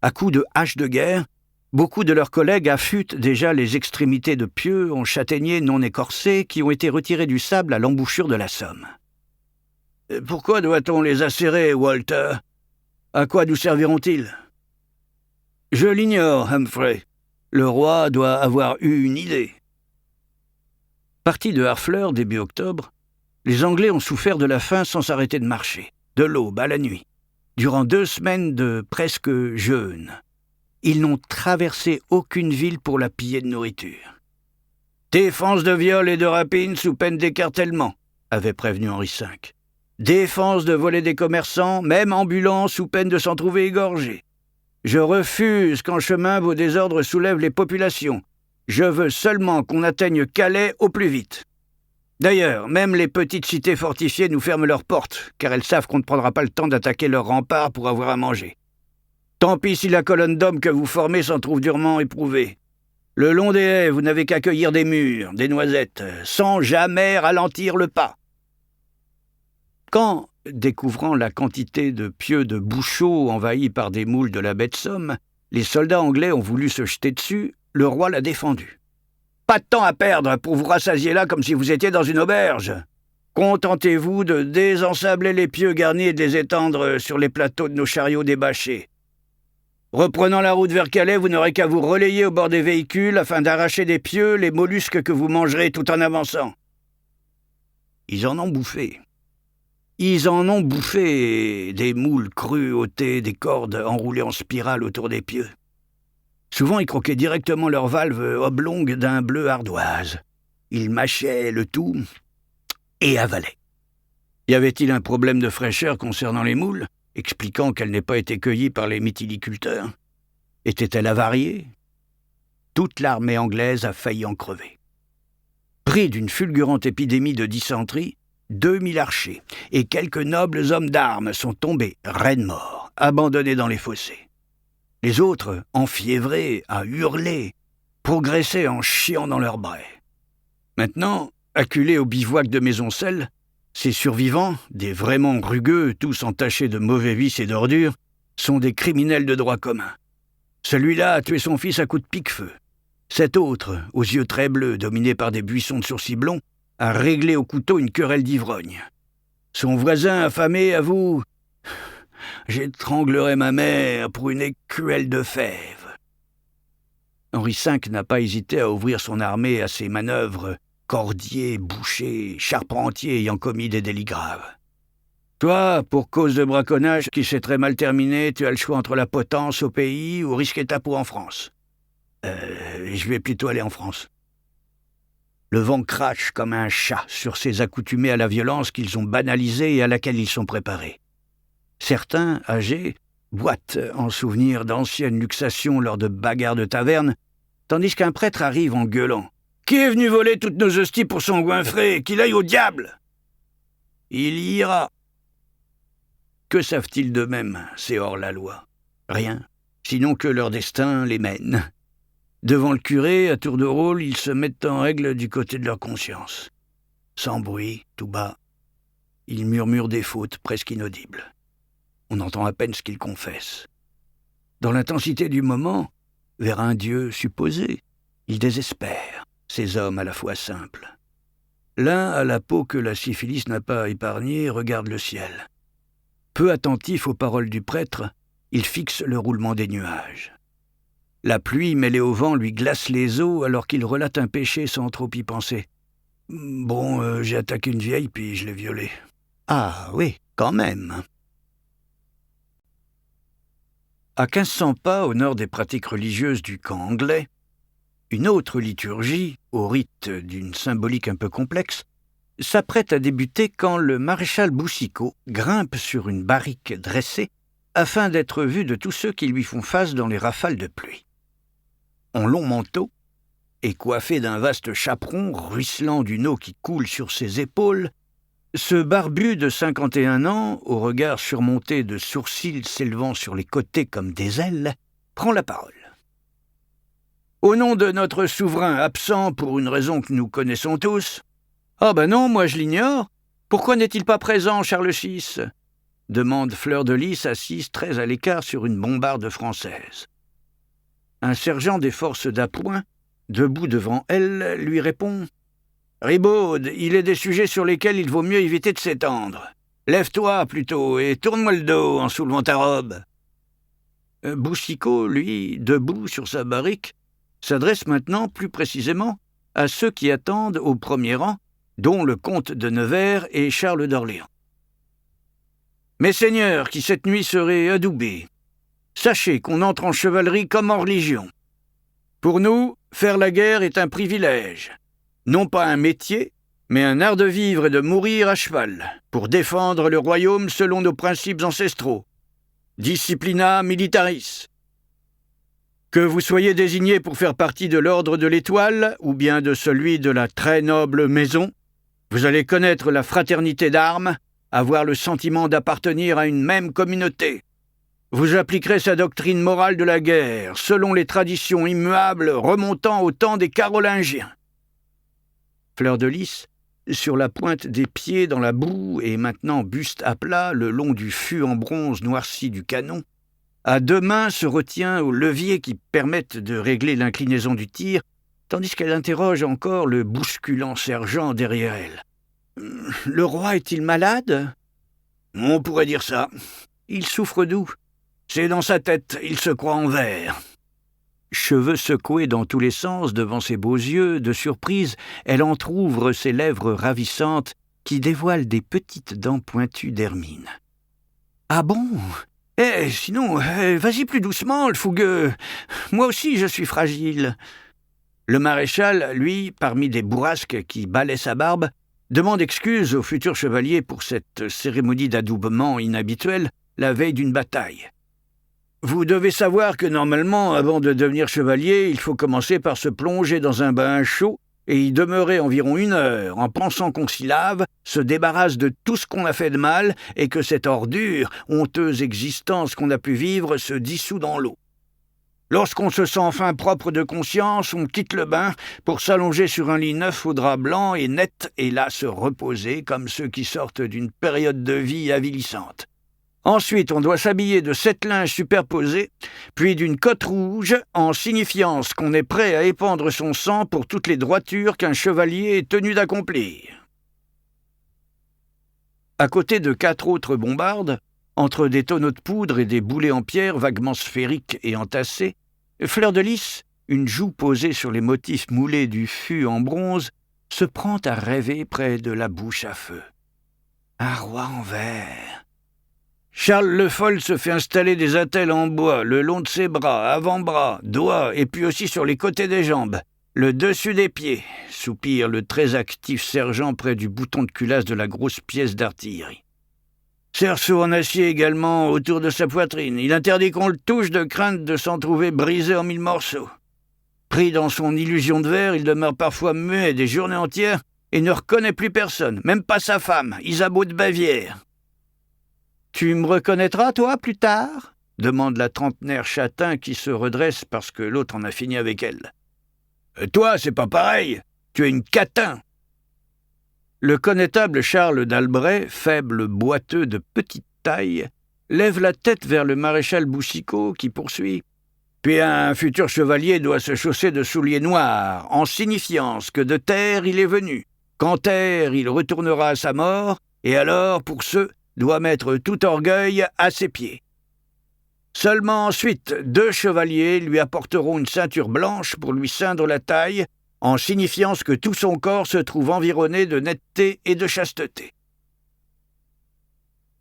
Speaker 1: À coups de haches de guerre, beaucoup de leurs collègues affûtent déjà les extrémités de pieux en châtaigniers non écorcés qui ont été retirés du sable à l'embouchure de la Somme. « Pourquoi doit-on les acérer, Walter? À quoi nous serviront-ils ?»« Je l'ignore, Humphrey. Le roi doit avoir eu une idée. » Partis de Harfleur début octobre, les Anglais ont souffert de la faim sans s'arrêter de marcher, de l'aube à la nuit, durant 2 semaines de presque jeûne. Ils n'ont traversé aucune ville pour la piller de nourriture. « Défense de viol et de rapine sous peine d'écartèlement », avait prévenu Henri V. « Défense de voler des commerçants, même ambulants, sous peine de s'en trouver égorgés. Je refuse qu'en chemin vos désordres soulèvent les populations. Je veux seulement qu'on atteigne Calais au plus vite. D'ailleurs, même les petites cités fortifiées nous ferment leurs portes, car elles savent qu'on ne prendra pas le temps d'attaquer leurs remparts pour avoir à manger. Tant pis si la colonne d'hommes que vous formez s'en trouve durement éprouvée. Le long des haies, vous n'avez qu'à cueillir des mûres, des noisettes, sans jamais ralentir le pas. » Quand, découvrant la quantité de pieux de Bouchot envahis par des moules de la baie de Somme, les soldats anglais ont voulu se jeter dessus, le roi l'a défendu. « Pas de temps à perdre pour vous rassasier là comme si vous étiez dans une auberge. Contentez-vous de désensabler les pieux garnis et de les étendre sur les plateaux de nos chariots débâchés. Reprenant la route vers Calais, vous n'aurez qu'à vous relayer au bord des véhicules afin d'arracher des pieux les mollusques que vous mangerez tout en avançant. » Ils en ont bouffé. Ils en ont bouffé des moules crus ôtés, des cordes enroulées en spirale autour des pieux. Souvent, ils croquaient directement leurs valves oblongues d'un bleu ardoise. Ils mâchaient le tout et avalaient. Y avait-il un problème de fraîcheur concernant les moules, expliquant qu'elle n'ait pas été cueillie par les mytiliculteurs? Était-elle avariée? Toute l'armée anglaise a failli en crever. Pris d'une fulgurante épidémie de dysenterie, 2000 archers et quelques nobles hommes d'armes sont tombés, raides morts, abandonnés dans les fossés. Les autres, enfiévrés, à hurler, progressaient en chiant dans leurs brais. Maintenant, acculés au bivouac de Maisoncelles, ces survivants, des vraiment rugueux, tous entachés de mauvais vices et d'ordures, sont des criminels de droit commun. Celui-là a tué son fils à coups de pique-feu. Cet autre, aux yeux très bleus, dominé par des buissons de sourcils blonds, a réglé au couteau une querelle d'ivrogne. Son voisin affamé avoue « J'étranglerai ma mère pour une écuelle de fèves. » Henri V n'a pas hésité à ouvrir son armée à ces manœuvres, cordiers, bouchers, charpentiers ayant commis des délits graves. Toi, pour cause de braconnage qui s'est très mal terminé, tu as le choix entre la potence au pays ou risquer ta peau en France. Je vais plutôt aller en France. Le vent crache comme un chat sur ces accoutumés à la violence qu'ils ont banalisée et à laquelle ils sont préparés. Certains, âgés, boitent en souvenir d'anciennes luxations lors de bagarres de taverne, tandis qu'un prêtre arrive en gueulant. « Qui est venu voler toutes nos hosties pour son goinfré? Qu'il aille au diable !» Il y ira. Que savent-ils d'eux-mêmes, ces hors-la-loi? Rien, sinon que leur destin les mène. Devant le curé, à tour de rôle, ils se mettent en règle du côté de leur conscience. Sans bruit, tout bas, ils murmurent des fautes presque inaudibles. On entend à peine ce qu'ils confessent. Dans l'intensité du moment, vers un Dieu supposé, ils désespèrent, ces hommes à la fois simples. L'un, à la peau que la syphilis n'a pas épargnée, regarde le ciel. Peu attentif aux paroles du prêtre, il fixe le roulement des nuages. La pluie mêlée au vent lui glace les os alors qu'il relate un péché sans trop y penser. « Bon, j'ai attaqué une vieille puis je l'ai violée. »« Ah oui, quand même !» À 1500 pas au nord des pratiques religieuses du camp anglais, une autre liturgie, au rite d'une symbolique un peu complexe, s'apprête à débuter quand le maréchal Boucicaut grimpe sur une barrique dressée afin d'être vu de tous ceux qui lui font face dans les rafales de pluie. En long manteau, et coiffé d'un vaste chaperon ruisselant d'une eau qui coule sur ses épaules, ce barbu de 51 ans, au regard surmonté de sourcils s'élevant sur les côtés comme des ailes, prend la parole. Au nom de notre souverain absent pour une raison que nous connaissons tous. « Ah ben non, moi je l'ignore. Pourquoi n'est-il pas présent, Charles VI ?» demande Fleur de Lys assise très à l'écart sur une bombarde française. Un sergent des forces d'appoint, debout devant elle, lui répond « Ribaude, il est des sujets sur lesquels il vaut mieux éviter de s'étendre. Lève-toi plutôt et tourne-moi le dos en soulevant ta robe. » Boucicaut, lui, debout sur sa barrique, s'adresse maintenant plus précisément à ceux qui attendent au premier rang, dont le comte de Nevers et Charles d'Orléans. « Mes seigneurs, qui cette nuit seraient adoubés, sachez qu'on entre en chevalerie comme en religion. Pour nous, faire la guerre est un privilège, non pas un métier, mais un art de vivre et de mourir à cheval, pour défendre le royaume selon nos principes ancestraux. Disciplina militaris. Que vous soyez désigné pour faire partie de l'ordre de l'Étoile ou bien de celui de la très noble maison, vous allez connaître la fraternité d'armes, avoir le sentiment d'appartenir à une même communauté. Vous appliquerez sa doctrine morale de la guerre, selon les traditions immuables remontant au temps des Carolingiens. » Fleur de Lys, sur la pointe des pieds dans la boue et maintenant buste à plat le long du fût en bronze noirci du canon, à deux mains se retient aux leviers qui permettent de régler l'inclinaison du tir, tandis qu'elle interroge encore le bousculant sergent derrière elle. « Le roi est-il malade ?»« On pourrait dire ça. Il souffre d'où ? C'est dans sa tête, il se croit en verre. » Cheveux secoués dans tous les sens devant ses beaux yeux, de surprise, elle entr'ouvre ses lèvres ravissantes qui dévoilent des petites dents pointues d'hermine. « Ah bon ? Sinon, vas-y plus doucement, le fougueux. Moi aussi, je suis fragile. » Le maréchal, lui, parmi des bourrasques qui balaient sa barbe, demande excuse au futur chevalier pour cette cérémonie d'adoubement inhabituelle la veille d'une bataille. Vous devez savoir que normalement, avant de devenir chevalier, il faut commencer par se plonger dans un bain chaud et y demeurer environ 1 heure en pensant qu'on s'y lave, se débarrasse de tout ce qu'on a fait de mal et que cette ordure, honteuse existence qu'on a pu vivre se dissout dans l'eau. Lorsqu'on se sent enfin propre de conscience, on quitte le bain pour s'allonger sur un lit neuf au drap blanc et net et là se reposer comme ceux qui sortent d'une période de vie avilissante. Ensuite, on doit s'habiller de 7 linges superposés, puis d'une cotte rouge, en signifiant qu'on est prêt à épandre son sang pour toutes les droitures qu'un chevalier est tenu d'accomplir. À côté de 4 autres bombardes, entre des tonneaux de poudre et des boulets en pierre vaguement sphériques et entassés, Fleur de Lys, une joue posée sur les motifs moulés du fût en bronze, se prend à rêver près de la bouche à feu. Un roi en verre. Charles le Fol se fait installer des attelles en bois le long de ses bras, avant-bras, doigts et puis aussi sur les côtés des jambes, le dessus des pieds, soupire le très actif sergent près du bouton de culasse de la grosse pièce d'artillerie. Cerceau en acier également autour de sa poitrine. Il interdit qu'on le touche de crainte de s'en trouver brisé en 1000 morceaux. Pris dans son illusion de verre, il demeure parfois muet des journées entières et ne reconnaît plus personne, même pas sa femme, Isabeau de Bavière. « Tu me reconnaîtras, toi, plus tard ?» demande la trentenaire châtain qui se redresse parce que l'autre en a fini avec elle. « Toi, c'est pas pareil. Tu es une catin. » Le connétable Charles d'Albret, faible boiteux de petite taille, lève la tête vers le maréchal Boucicaut qui poursuit. « Puis un futur chevalier doit se chausser de souliers noirs, en signifiant que de terre il est venu. Qu'en terre il retournera à sa mort, et alors, pour ceux, doit mettre tout orgueil à ses pieds. Seulement ensuite, 2 chevaliers lui apporteront une ceinture blanche pour lui ceindre la taille, en signifiant que tout son corps se trouve environné de netteté et de chasteté. »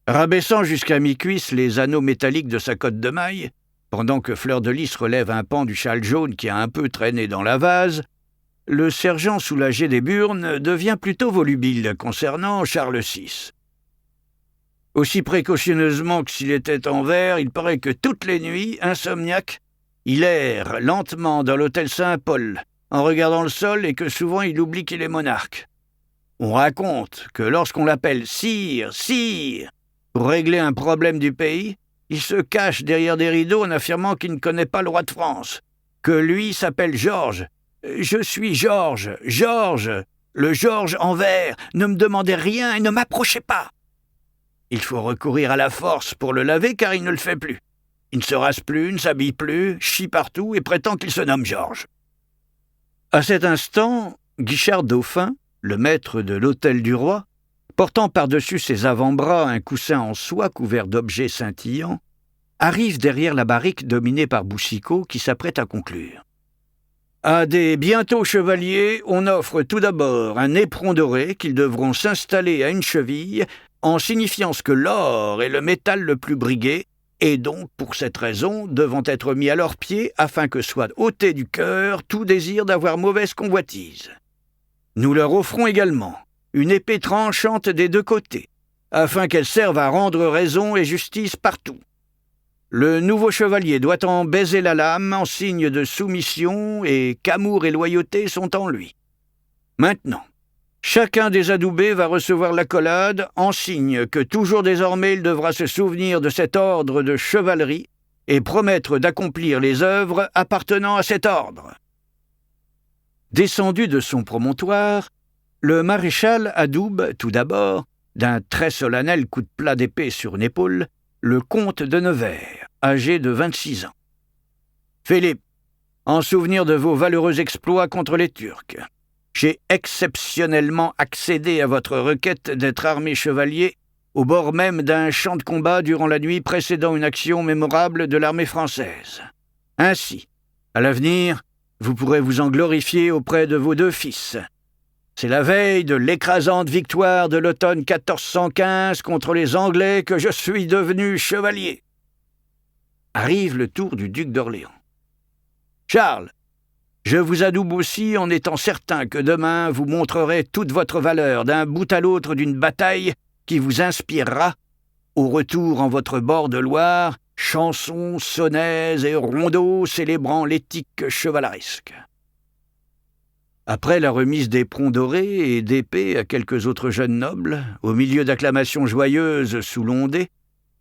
Speaker 1: Rabaissant jusqu'à mi-cuisse les anneaux métalliques de sa cotte de maille, Pendant que Fleur de Lys relève un pan du châle jaune qui a un peu traîné dans la vase, le sergent soulagé des burnes devient plutôt volubile concernant Charles VI. Aussi précautionneusement que s'il était en vers, il paraît que toutes les nuits, insomniaque, il erre lentement dans l'hôtel Saint-Paul, en regardant le sol et que souvent il oublie qu'il est monarque. On raconte que lorsqu'on l'appelle « Sire, Sire », pour régler un problème du pays, il se cache derrière des rideaux en affirmant qu'il ne connaît pas le roi de France, que lui s'appelle Georges. « Je suis Georges, Georges, le Georges en vert, ne me demandez rien et ne m'approchez pas !» Il faut recourir à la force pour le laver car il ne le fait plus. Il ne se rase plus, ne s'habille plus, chie partout et prétend qu'il se nomme Georges. À cet instant, Guichard Dauphin, le maître de l'hôtel du roi, portant par-dessus ses avant-bras un coussin en soie couvert d'objets scintillants, arrive derrière la barrique dominée par Boucicaut qui s'apprête à conclure. À des bientôt chevaliers, on offre tout d'abord un éperon doré qu'ils devront s'installer à une cheville en signifiant que l'or est le métal le plus brigué et donc, pour cette raison, devant être mis à leurs pieds afin que soit ôté du cœur tout désir d'avoir mauvaise convoitise. Nous leur offrons également une épée tranchante des deux côtés, afin qu'elle serve à rendre raison et justice partout. Le nouveau chevalier doit en baiser la lame en signe de soumission et qu'amour et loyauté sont en lui. Maintenant, chacun des adoubés va recevoir l'accolade en signe que toujours désormais il devra se souvenir de cet ordre de chevalerie et promettre d'accomplir les œuvres appartenant à cet ordre. Descendu de son promontoire, le maréchal adoube tout d'abord, d'un très solennel coup de plat d'épée sur une épaule, le comte de Nevers, âgé de 26 ans. « Philippe, en souvenir de vos valeureux exploits contre les Turcs, j'ai exceptionnellement accédé à votre requête d'être armé chevalier au bord même d'un champ de combat durant la nuit précédant une action mémorable de l'armée française. Ainsi, à l'avenir, vous pourrez vous en glorifier auprès de vos deux fils. C'est la veille de l'écrasante victoire de l'automne 1415 contre les Anglais que je suis devenu chevalier. » Arrive le tour du duc d'Orléans. « Charles, je vous adoube aussi en étant certain que demain vous montrerez toute votre valeur d'un bout à l'autre d'une bataille qui vous inspirera, au retour en votre bord de Loire, chansons, sonnets et rondeaux célébrant l'éthique chevaleresque. » Après la remise d'éperons dorés et d'épées à quelques autres jeunes nobles, au milieu d'acclamations joyeuses sous l'ondée,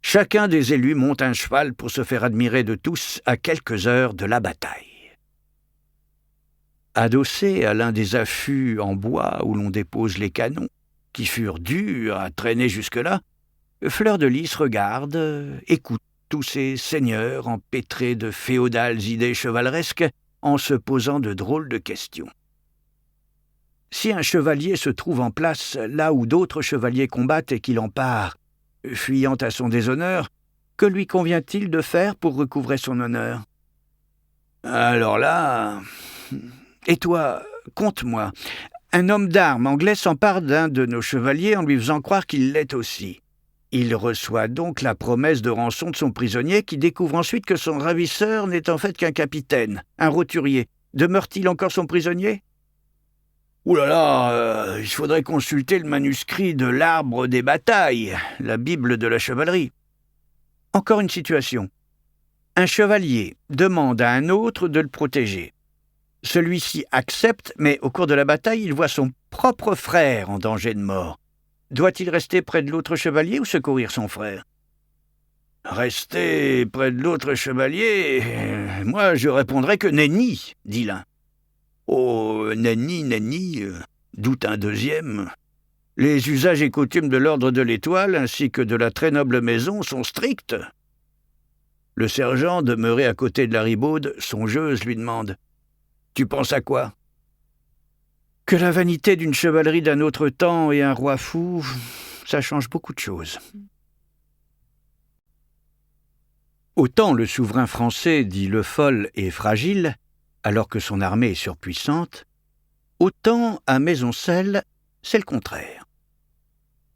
Speaker 1: chacun des élus monte un cheval pour se faire admirer de tous à quelques heures de la bataille. Adossé à l'un des affûts en bois où l'on dépose les canons, qui furent durs à traîner jusque-là, Fleur de Lys regarde, écoute tous ces seigneurs empêtrés de féodales idées chevaleresques en se posant de drôles de questions. Si un chevalier se trouve en place là où d'autres chevaliers combattent et qu'il en part, fuyant à son déshonneur, que lui convient-il de faire pour recouvrer son honneur? Alors là... Et toi, conte-moi, un homme d'armes anglais s'empare d'un de nos chevaliers en lui faisant croire qu'il l'est aussi. Il reçoit donc la promesse de rançon de son prisonnier qui découvre ensuite que son ravisseur n'est en fait qu'un capitaine, un roturier. Demeure-t-il encore son prisonnier ? Ouh là là, il faudrait consulter le manuscrit de l'Arbre des batailles, la Bible de la chevalerie. Encore une situation. Un chevalier demande à un autre de le protéger. Celui-ci accepte, mais au cours de la bataille, il voit son propre frère en danger de mort. Doit-il rester près de l'autre chevalier ou secourir son frère ? Rester près de l'autre chevalier, moi je répondrais que nenni, dit l'un. Oh, nenni, doute un deuxième. Les usages et coutumes de l'ordre de l'Étoile ainsi que de la très noble maison sont stricts. Le sergent, demeuré à côté de la ribaude, songeuse, lui demande « Tu penses à quoi ?» Que la vanité d'une chevalerie d'un autre temps et un roi fou, ça change beaucoup de choses. Autant le souverain français dit Le Fol est fragile, alors que son armée est surpuissante, autant à Maisoncelles, c'est le contraire.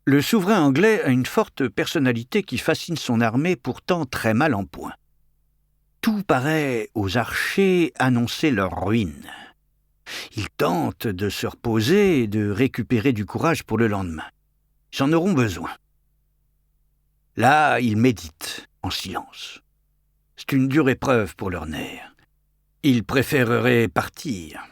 Speaker 1: Le souverain anglais a une forte personnalité qui fascine son armée pourtant très mal en point. Tout paraît aux archers annoncer leur ruine. Ils tentent de se reposer et de récupérer du courage pour le lendemain. Ils en auront besoin. Là, ils méditent en silence. C'est une dure épreuve pour leurs nerfs. Ils préféreraient partir.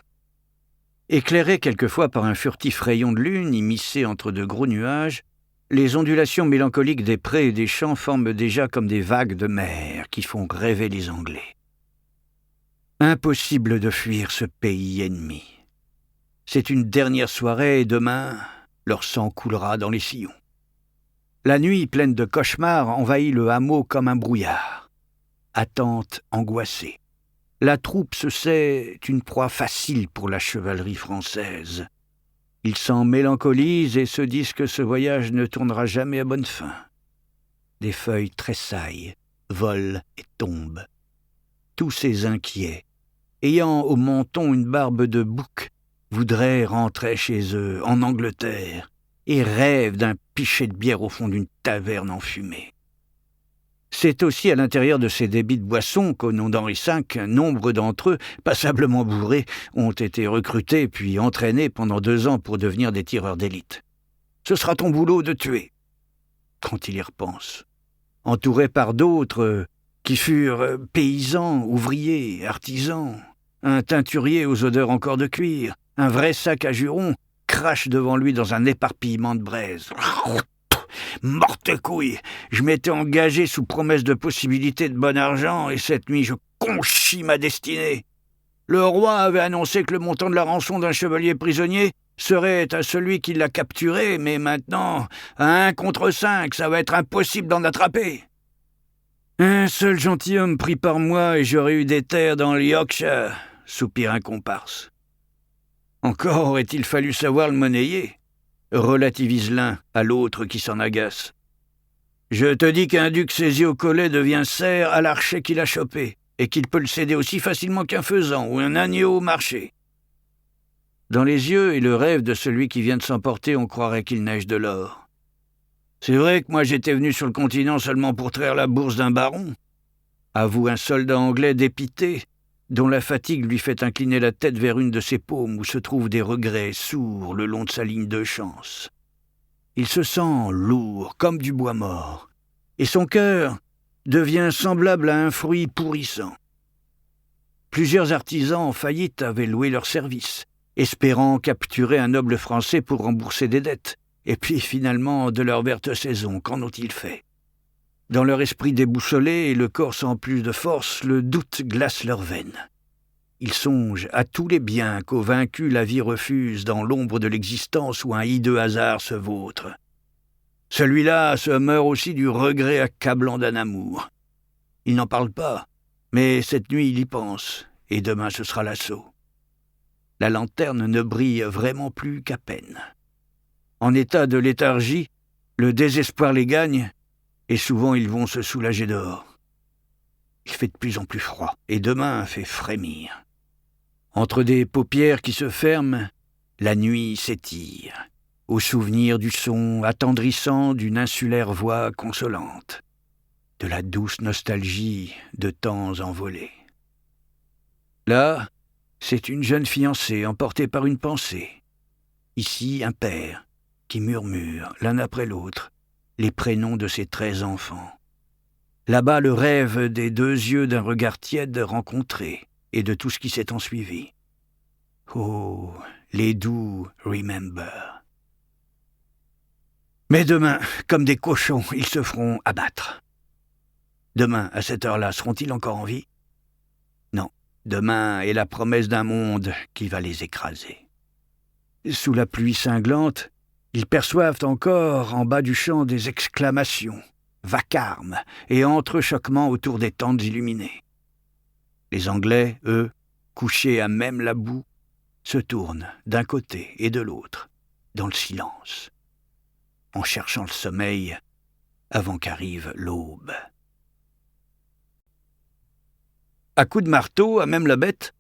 Speaker 1: Éclairés quelquefois par un furtif rayon de lune immiscé entre de gros nuages, les ondulations mélancoliques des prés et des champs forment déjà comme des vagues de mer qui font rêver les Anglais. Impossible de fuir ce pays ennemi. C'est une dernière soirée et demain, leur sang coulera dans les sillons. La nuit, pleine de cauchemars, envahit le hameau comme un brouillard. Attente angoissée. La troupe se sait une proie facile pour la chevalerie française. Ils s'en mélancolisent et se disent que ce voyage ne tournera jamais à bonne fin. Des feuilles tressaillent, volent et tombent. Tous ces inquiets, ayant au menton une barbe de bouc, voudraient rentrer chez eux, en Angleterre, et rêvent d'un pichet de bière au fond d'une taverne enfumée. C'est aussi à l'intérieur de ces débits de boissons qu'au nom d'Henri V, nombre d'entre eux, passablement bourrés, ont été recrutés puis entraînés pendant 2 ans pour devenir des tireurs d'élite. Ce sera ton boulot de tuer. Quand il y repense, entouré par d'autres qui furent paysans, ouvriers, artisans, un teinturier aux odeurs encore de cuir, un vrai sac à jurons, crache devant lui dans un éparpillement de braise. Morte couille, je m'étais engagé sous promesse de possibilités de bon argent et cette nuit je conchis ma destinée. Le roi avait annoncé que le montant de la rançon d'un chevalier prisonnier serait à celui qui l'a capturé, mais maintenant, à 1 contre 5, ça va être impossible d'en attraper. Un seul gentilhomme pris par moi et j'aurais eu des terres dans le Yorkshire, soupire un comparse. Encore aurait-il fallu savoir le monnayer, relativise l'un à l'autre qui s'en agace. Je te dis qu'un duc saisi au collet devient serf à l'archet qu'il a chopé, et qu'il peut le céder aussi facilement qu'un faisan ou un agneau au marché. Dans les yeux et le rêve de celui qui vient de s'emporter, on croirait qu'il neige de l'or. C'est vrai que moi j'étais venu sur le continent seulement pour traire la bourse d'un baron, avoue un soldat anglais dépité, dont la fatigue lui fait incliner la tête vers une de ses paumes où se trouvent des regrets sourds le long de sa ligne de chance. Il se sent lourd comme du bois mort, et son cœur devient semblable à un fruit pourrissant. Plusieurs artisans en faillite avaient loué leurs services, espérant capturer un noble Français pour rembourser des dettes, et puis finalement, de leur verte saison, qu'en ont-ils fait ? Dans leur esprit déboussolé et le corps sans plus de force, le doute glace leurs veines. Ils songent à tous les biens qu'aux vaincus la vie refuse dans l'ombre de l'existence où un hideux hasard se vautre. Celui-là se meurt aussi du regret accablant d'un amour. Il n'en parle pas, mais cette nuit il y pense, et demain ce sera l'assaut. La lanterne ne brille vraiment plus qu'à peine. En état de léthargie, le désespoir les gagne, et souvent ils vont se soulager dehors. Il fait de plus en plus froid, et demain fait frémir. Entre des paupières qui se ferment, la nuit s'étire, au souvenir du son attendrissant d'une insulaire voix consolante, de la douce nostalgie de temps envolés. Là, c'est une jeune fiancée emportée par une pensée. Ici, un père qui murmure, l'un après l'autre, les prénoms de ses 13 enfants. Là-bas, le rêve des 2 yeux d'un regard tiède rencontré et de tout ce qui s'est ensuivi. Oh, les doux remember. Mais demain, comme des cochons, ils se feront abattre. Demain, à cette heure-là, seront-ils encore en vie ? Non, demain est la promesse d'un monde qui va les écraser. Sous la pluie cinglante, ils perçoivent encore en bas du champ des exclamations, vacarmes et entrechoquements autour des tentes illuminées. Les Anglais, eux, couchés à même la boue, se tournent d'un côté et de l'autre, dans le silence, en cherchant le sommeil avant qu'arrive l'aube. À coups de marteau, à même la bête,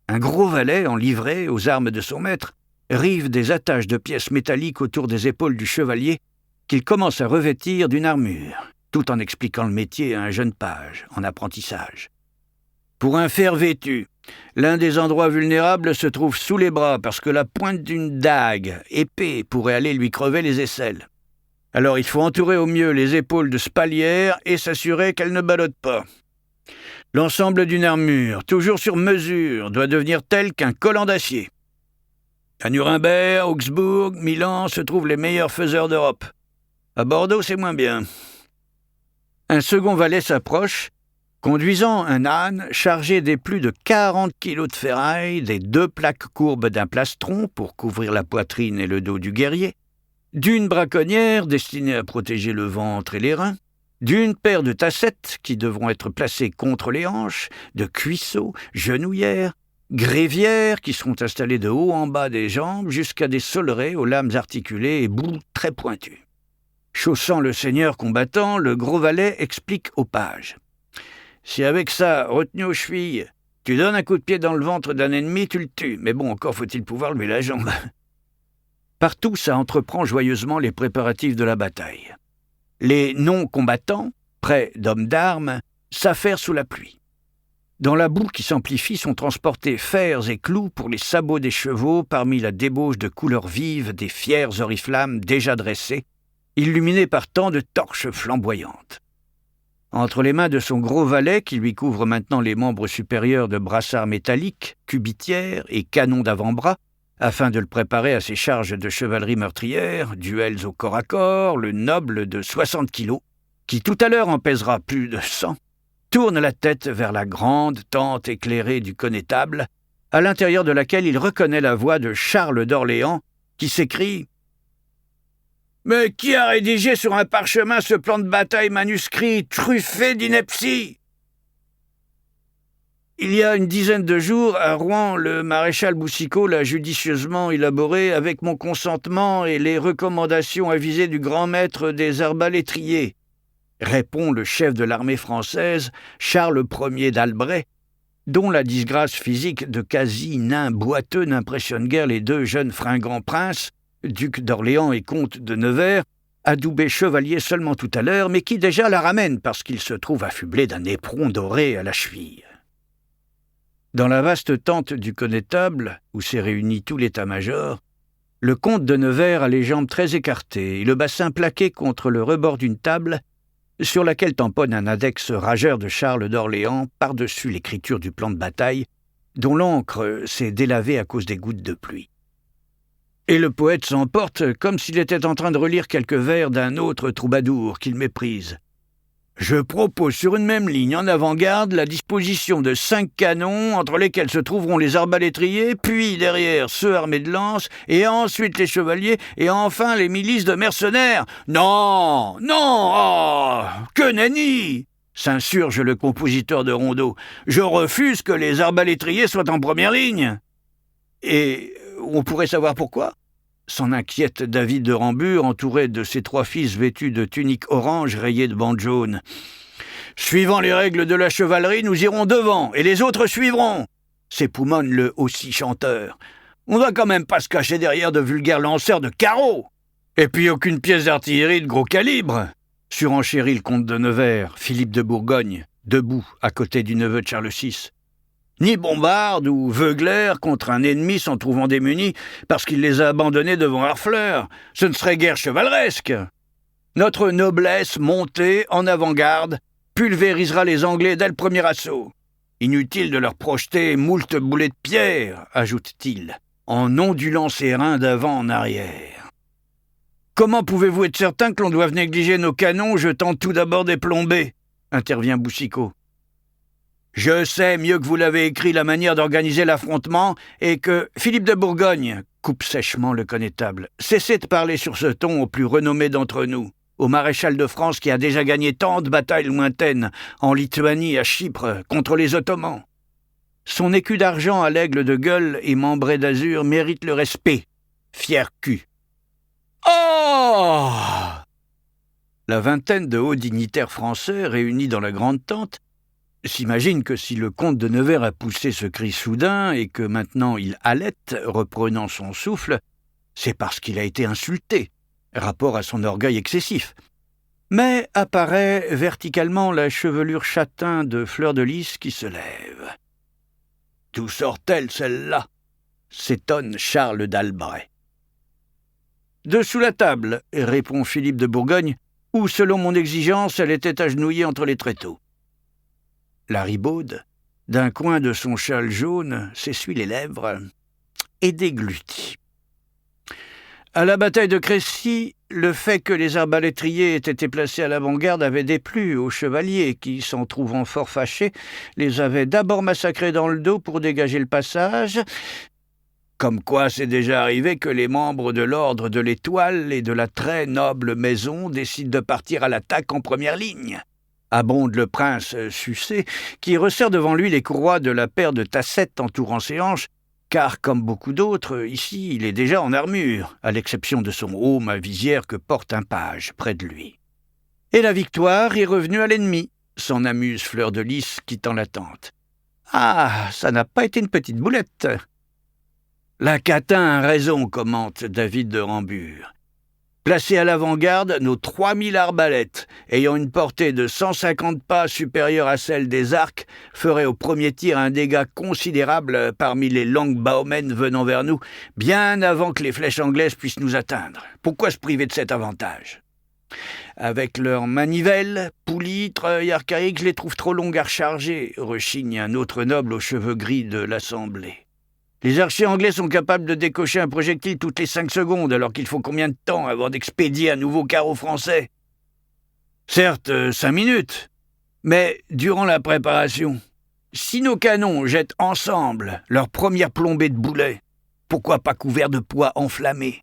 Speaker 1: un gros valet en livrée aux armes de son maître rive des attaches de pièces métalliques autour des épaules du chevalier qu'il commence à revêtir d'une armure, tout en expliquant le métier à un jeune page en apprentissage. Pour un fer vêtu, l'un des endroits vulnérables se trouve sous les bras parce que la pointe d'une dague, épée, pourrait aller lui crever les aisselles. Alors il faut entourer au mieux les épaules de spalières et s'assurer qu'elles ne ballottent pas. L'ensemble d'une armure, toujours sur mesure, doit devenir tel qu'un collant d'acier. À Nuremberg, Augsbourg, Milan se trouvent les meilleurs faiseurs d'Europe. À Bordeaux, c'est moins bien. Un second valet s'approche, conduisant un âne chargé des plus de 40 kilos de ferraille, des 2 plaques courbes d'un plastron pour couvrir la poitrine et le dos du guerrier, d'une braconnière destinée à protéger le ventre et les reins, d'une paire de tassettes qui devront être placées contre les hanches, de cuisseaux, genouillères, grévières qui seront installées de haut en bas des jambes jusqu'à des solerets aux lames articulées et bouts très pointus. Chaussant le seigneur combattant, le gros valet explique au page. « Si avec ça, retenu aux chevilles, tu donnes un coup de pied dans le ventre d'un ennemi, tu le tues. Mais bon, encore faut-il pouvoir lever la jambe. » Partout, ça entreprend joyeusement les préparatifs de la bataille. Les non-combattants, près d'hommes d'armes, s'affairent sous la pluie. Dans la boue qui s'amplifie sont transportés fers et clous pour les sabots des chevaux parmi la débauche de couleurs vives des fiers oriflammes déjà dressés, illuminés par tant de torches flamboyantes. Entre les mains de son gros valet, qui lui couvre maintenant les membres supérieurs de brassards métalliques, cubitières et canons d'avant-bras, afin de le préparer à ses charges de chevalerie meurtrière, duels au corps à corps, le noble de 60 kilos, qui tout à l'heure en pèsera plus de 100, tourne la tête vers la grande tente éclairée du connétable, à l'intérieur de laquelle il reconnaît la voix de Charles d'Orléans, qui s'écrie « Mais qui a rédigé sur un parchemin ce plan de bataille manuscrit truffé d'inepties ?» Il y a une dizaine de jours, à Rouen, le maréchal Boucicaut l'a judicieusement élaboré avec mon consentement et les recommandations avisées du grand maître des arbalétriers, répond le chef de l'armée française, Charles Ier d'Albret, dont la disgrâce physique de quasi-nain boiteux n'impressionne guère les 2 jeunes fringants princes, duc d'Orléans et comte de Nevers, adoubé chevalier seulement tout à l'heure, mais qui déjà la ramène parce qu'il se trouve affublé d'un éperon doré à la cheville. Dans la vaste tente du connétable, où s'est réuni tout l'état-major, le comte de Nevers a les jambes très écartées et le bassin plaqué contre le rebord d'une table sur laquelle tamponne un index rageur de Charles d'Orléans par-dessus l'écriture du plan de bataille, dont l'encre s'est délavée à cause des gouttes de pluie. Et le poète s'emporte comme s'il était en train de relire quelques vers d'un autre troubadour qu'il méprise. Je propose sur une même ligne en avant-garde la disposition de 5 canons entre lesquels se trouveront les arbalétriers, puis derrière ceux armés de lances, et ensuite les chevaliers, et enfin les milices de mercenaires. Non, non, oh, que nenni ! S'insurge le compositeur de rondeau. Je refuse que les arbalétriers soient en première ligne. Et on pourrait savoir pourquoi ? S'en inquiète David de Rambure, entouré de ses 3 fils vêtus de tuniques orange rayées de bandes jaunes. « Suivant les règles de la chevalerie, nous irons devant, et les autres suivront !» s'époumonne le aussi chanteur. « On va quand même pas se cacher derrière de vulgaires lanceurs de carreaux ! Et puis aucune pièce d'artillerie de gros calibre !» surenchérit le comte de Nevers, Philippe de Bourgogne, debout à côté du neveu de Charles VI. Ni bombarde ou veuglère contre un ennemi s'en trouvant démuni parce qu'il les a abandonnés devant Harfleur. Ce ne serait guère chevaleresque. Notre noblesse montée en avant-garde pulvérisera les Anglais dès le premier assaut. Inutile de leur projeter moult boulets de pierre, ajoute-t-il, en ondulant ses reins d'avant en arrière. Comment pouvez-vous être certain que l'on doive négliger nos canons jetant tout d'abord des plombées ? Intervient Boucicaut. Je sais mieux que vous l'avez écrit la manière d'organiser l'affrontement et que Philippe de Bourgogne, coupe sèchement le connétable, cessez de parler sur ce ton au plus renommé d'entre nous, au maréchal de France qui a déjà gagné tant de batailles lointaines en Lituanie, à Chypre, contre les Ottomans. Son écu d'argent à l'aigle de gueule et membré d'azur mérite le respect, fier cul. Oh ! La vingtaine de hauts dignitaires français réunis dans la grande tente s'imagine que si le comte de Nevers a poussé ce cri soudain et que maintenant il halète, reprenant son souffle, c'est parce qu'il a été insulté, rapport à son orgueil excessif. Mais apparaît verticalement la chevelure châtain de Fleur de Lys qui se lève. « D'où sort-elle, celle-là » s'étonne Charles d'Albret. « Dessous la table » répond Philippe de Bourgogne, où, selon mon exigence, elle était agenouillée entre les tréteaux. La ribaude, d'un coin de son châle jaune, s'essuie les lèvres et déglutit. À la bataille de Crécy, le fait que les arbalétriers aient été placés à l'avant-garde avait déplu aux chevaliers qui, s'en trouvant fort fâchés, les avaient d'abord massacrés dans le dos pour dégager le passage. Comme quoi c'est déjà arrivé que les membres de l'ordre de l'Étoile et de la très noble maison décident de partir à l'attaque en première ligne. Abonde le prince Sucé, qui resserre devant lui les courroies de la paire de tassettes entourant ses hanches, car, comme beaucoup d'autres, ici, il est déjà en armure, à l'exception de son aume à visière que porte un page près de lui. Et la victoire est revenue à l'ennemi, s'en amuse Fleur de Lys, quittant la tente. Ah, ça n'a pas été une petite boulette. La catin a raison, commente David de Rambure. Placés à l'avant-garde, nos 3000 arbalètes, ayant une portée de 150 pas supérieure à celle des arcs, feraient au premier tir un dégât considérable parmi les langues-baomènes venant vers nous, bien avant que les flèches anglaises puissent nous atteindre. Pourquoi se priver de cet avantage ? Avec leurs manivelles, poulies, treuils archaïques, je les trouve trop longues à recharger, rechigne un autre noble aux cheveux gris de l'Assemblée. Les archers anglais sont capables de décocher un projectile toutes les 5 secondes, alors qu'il faut combien de temps avant d'expédier un nouveau carreau français ? Certes, 5 minutes, mais durant la préparation, si nos canons jettent ensemble leur première plombée de boulets, pourquoi pas couverts de pois enflammés ?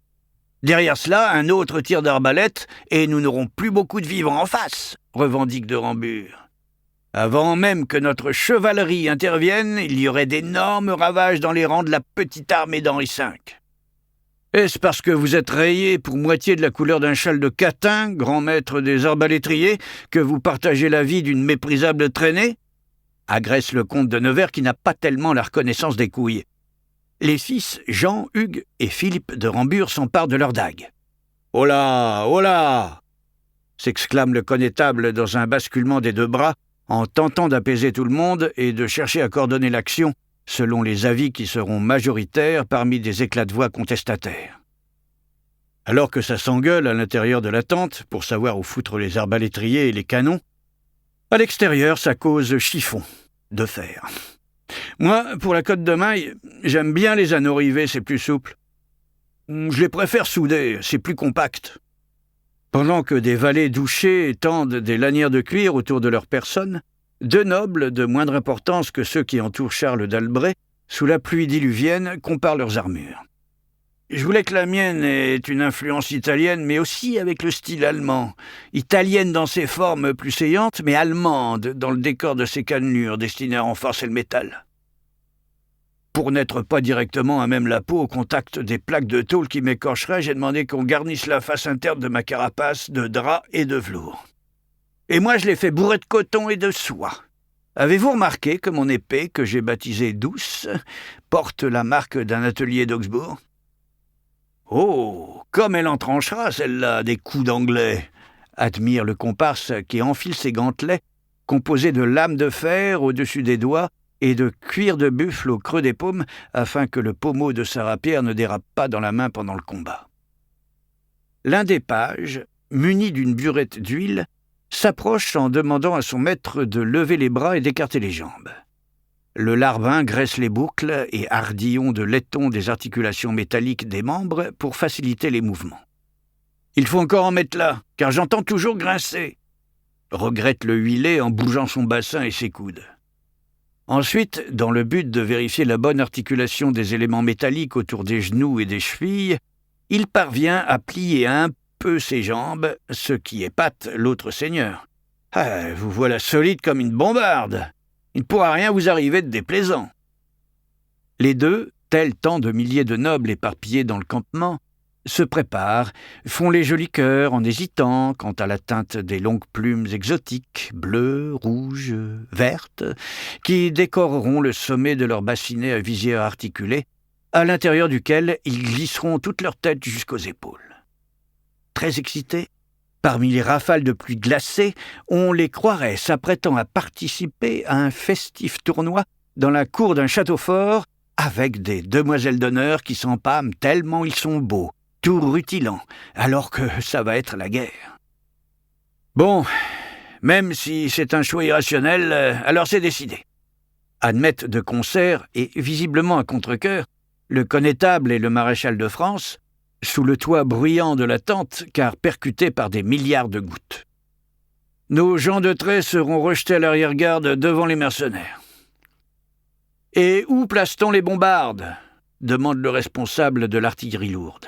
Speaker 1: Derrière cela, un autre tir d'arbalète, et nous n'aurons plus beaucoup de vivres en face, revendique de Rambure. Avant même que notre chevalerie intervienne, il y aurait d'énormes ravages dans les rangs de la petite armée d'Henri V. Est-ce parce que vous êtes rayé pour moitié de la couleur d'un châle de catin, grand maître des arbalétriers, que vous partagez la vie d'une méprisable traînée ? Agresse le comte de Nevers qui n'a pas tellement la reconnaissance des couilles. Les fils Jean, Hugues et Philippe de Rambure s'emparent de leurs dagues. « Oh là, oh là !» s'exclame le connétable dans un basculement des deux bras, en tentant d'apaiser tout le monde et de chercher à coordonner l'action selon les avis qui seront majoritaires parmi des éclats de voix contestataires. Alors que ça s'engueule à l'intérieur de la tente pour savoir où foutre les arbalétriers et les canons, à l'extérieur, ça cause chiffon, de fer. Moi, pour la cotte de maille, j'aime bien les anneaux rivés, c'est plus souple. Je les préfère soudés, c'est plus compact. Pendant que des valets douchés tendent des lanières de cuir autour de leur personne, 2 nobles, de moindre importance que ceux qui entourent Charles d'Albret, sous la pluie diluvienne, comparent leurs armures. Je voulais que la mienne ait une influence italienne, mais aussi avec le style allemand. Italienne dans ses formes plus saillantes, mais allemande dans le décor de ses cannelures destinées à renforcer le métal. Pour n'être pas directement à même la peau au contact des plaques de tôle qui m'écorcheraient, j'ai demandé qu'on garnisse la face interne de ma carapace de drap et de velours. Et moi, je l'ai fait bourrer de coton et de soie. Avez-vous remarqué que mon épée, que j'ai baptisée Douce, porte la marque d'un atelier d'Augsbourg ? Oh, comme elle en tranchera, celle-là, des coups d'anglais, admire le comparse qui enfile ses gantelets, composés de lames de fer au-dessus des doigts, et de cuir de buffle au creux des paumes afin que le pommeau de sa rapière ne dérape pas dans la main pendant le combat. L'un des pages, muni d'une burette d'huile, s'approche en demandant à son maître de lever les bras et d'écarter les jambes. Le larbin graisse les boucles et hardillon de laiton des articulations métalliques des membres pour faciliter les mouvements. « Il faut encore en mettre là, car j'entends toujours grincer », regrette le huilé en bougeant son bassin et ses coudes. Ensuite, dans le but de vérifier la bonne articulation des éléments métalliques autour des genoux et des chevilles, il parvient à plier un peu ses jambes, ce qui épate l'autre seigneur. « Ah, vous voilà solide comme une bombarde. Il ne pourra rien vous arriver de déplaisant. » Les deux, tels tant de milliers de nobles éparpillés dans le campement, se préparent, font les jolis cœurs en hésitant quant à la teinte des longues plumes exotiques, bleues, rouges, vertes, qui décoreront le sommet de leur bassinet à visière articulée, à l'intérieur duquel ils glisseront toute leur tête jusqu'aux épaules. Très excités, Parmi les rafales de pluie glacée, on les croirait s'apprêtant à participer à un festif tournoi dans la cour d'un château fort, avec des demoiselles d'honneur qui s'empâment tellement ils sont beaux, tout rutilants, alors que ça va être la guerre. Bon, même si c'est un choix irrationnel, alors c'est décidé. Admettent de concert, et visiblement à contre-cœur, le connétable et le maréchal de France, sous le toit bruyant de la tente, car percuté par des milliards de gouttes. Nos gens de trait seront rejetés à l'arrière-garde devant les mercenaires. « Et où place-t-on les bombardes ?» demande le responsable de l'artillerie lourde.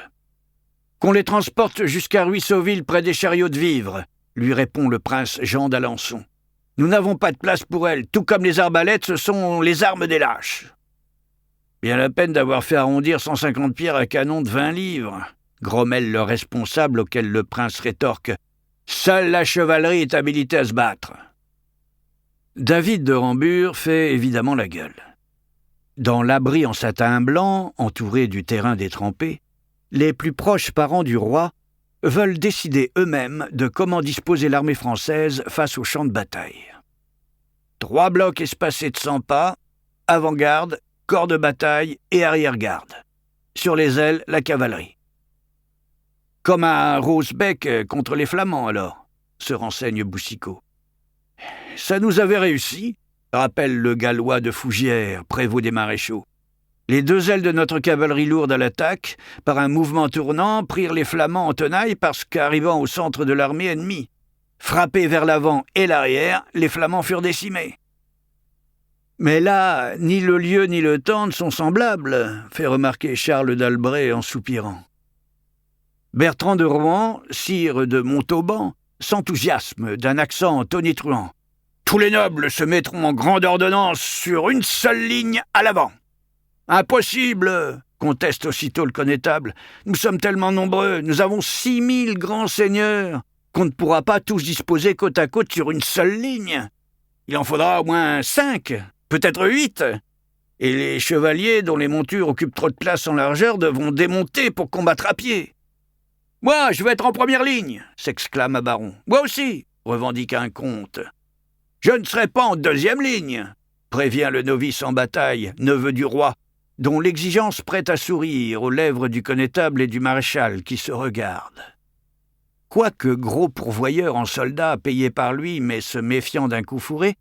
Speaker 1: « Qu'on les transporte jusqu'à Ruisseauville près des chariots de vivres », lui répond le prince Jean d'Alençon. « Nous n'avons pas de place pour elles, tout comme les arbalètes, ce sont les armes des lâches. » Bien la peine d'avoir fait arrondir 150 pierres à canon de 20 livres, grommelle le responsable auquel le prince rétorque « Seule la chevalerie est habilitée à se battre. » David de Rambure fait évidemment la gueule. Dans l'abri en satin blanc, entouré du terrain détrempé, les plus proches parents du roi veulent décider eux-mêmes de comment disposer l'armée française face au champ de bataille. 3 blocs espacés de 100 pas, avant-garde, corps de bataille et arrière-garde. Sur les ailes, la cavalerie. Comme à Rosebeck contre les Flamands, alors, se renseigne Boucicaut. Ça nous avait réussi, rappelle le Gallois de Fougières, prévôt des maréchaux. Les 2 ailes de notre cavalerie lourde à l'attaque, par un mouvement tournant, prirent les Flamands en tenaille parce qu'arrivant au centre de l'armée ennemie, frappés vers l'avant et l'arrière, les Flamands furent décimés. Mais là, ni le lieu ni le temps ne sont semblables, fait remarquer Charles d'Albret en soupirant. Bertrand de Rohan, sire de Montauban, s'enthousiasme d'un accent tonitruant. « Tous les nobles se mettront en grande ordonnance sur une seule ligne à l'avant. »« Impossible !» conteste aussitôt le connétable. « Nous sommes tellement nombreux, nous avons 6000 grands seigneurs, qu'on ne pourra pas tous disposer côte à côte sur une seule ligne. Il en faudra au moins 5, peut-être 8. Et les chevaliers, dont les montures occupent trop de place en largeur, devront démonter pour combattre à pied. »« Moi, je veux être en première ligne !» s'exclame un baron. « Moi aussi !» revendique un comte. « Je ne serai pas en 2e ligne !» prévient le novice en bataille, neveu du roi, dont l'exigence prête à sourire aux lèvres du connétable et du maréchal qui se regardent. Quoique gros pourvoyeur en soldats payé par lui mais se méfiant d'un coup fourré,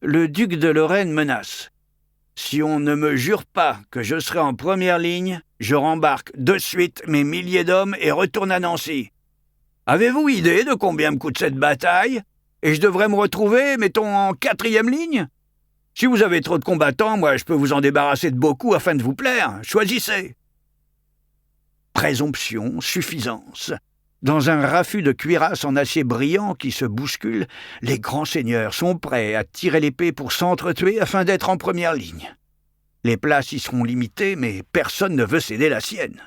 Speaker 1: le duc de Lorraine menace. « Si on ne me jure pas que je serai en première ligne, je rembarque de suite mes milliers d'hommes et retourne à Nancy. Avez-vous idée de combien me coûte cette bataille ? Et je devrais me retrouver, mettons, en 4e ligne ? Si vous avez trop de combattants, moi je peux vous en débarrasser de beaucoup afin de vous plaire. Choisissez. » Présomption, suffisance. Dans un raffut de cuirasse en acier brillant qui se bouscule, les grands seigneurs sont prêts à tirer l'épée pour s'entretuer afin d'être en première ligne. Les places y seront limitées, mais personne ne veut céder la sienne.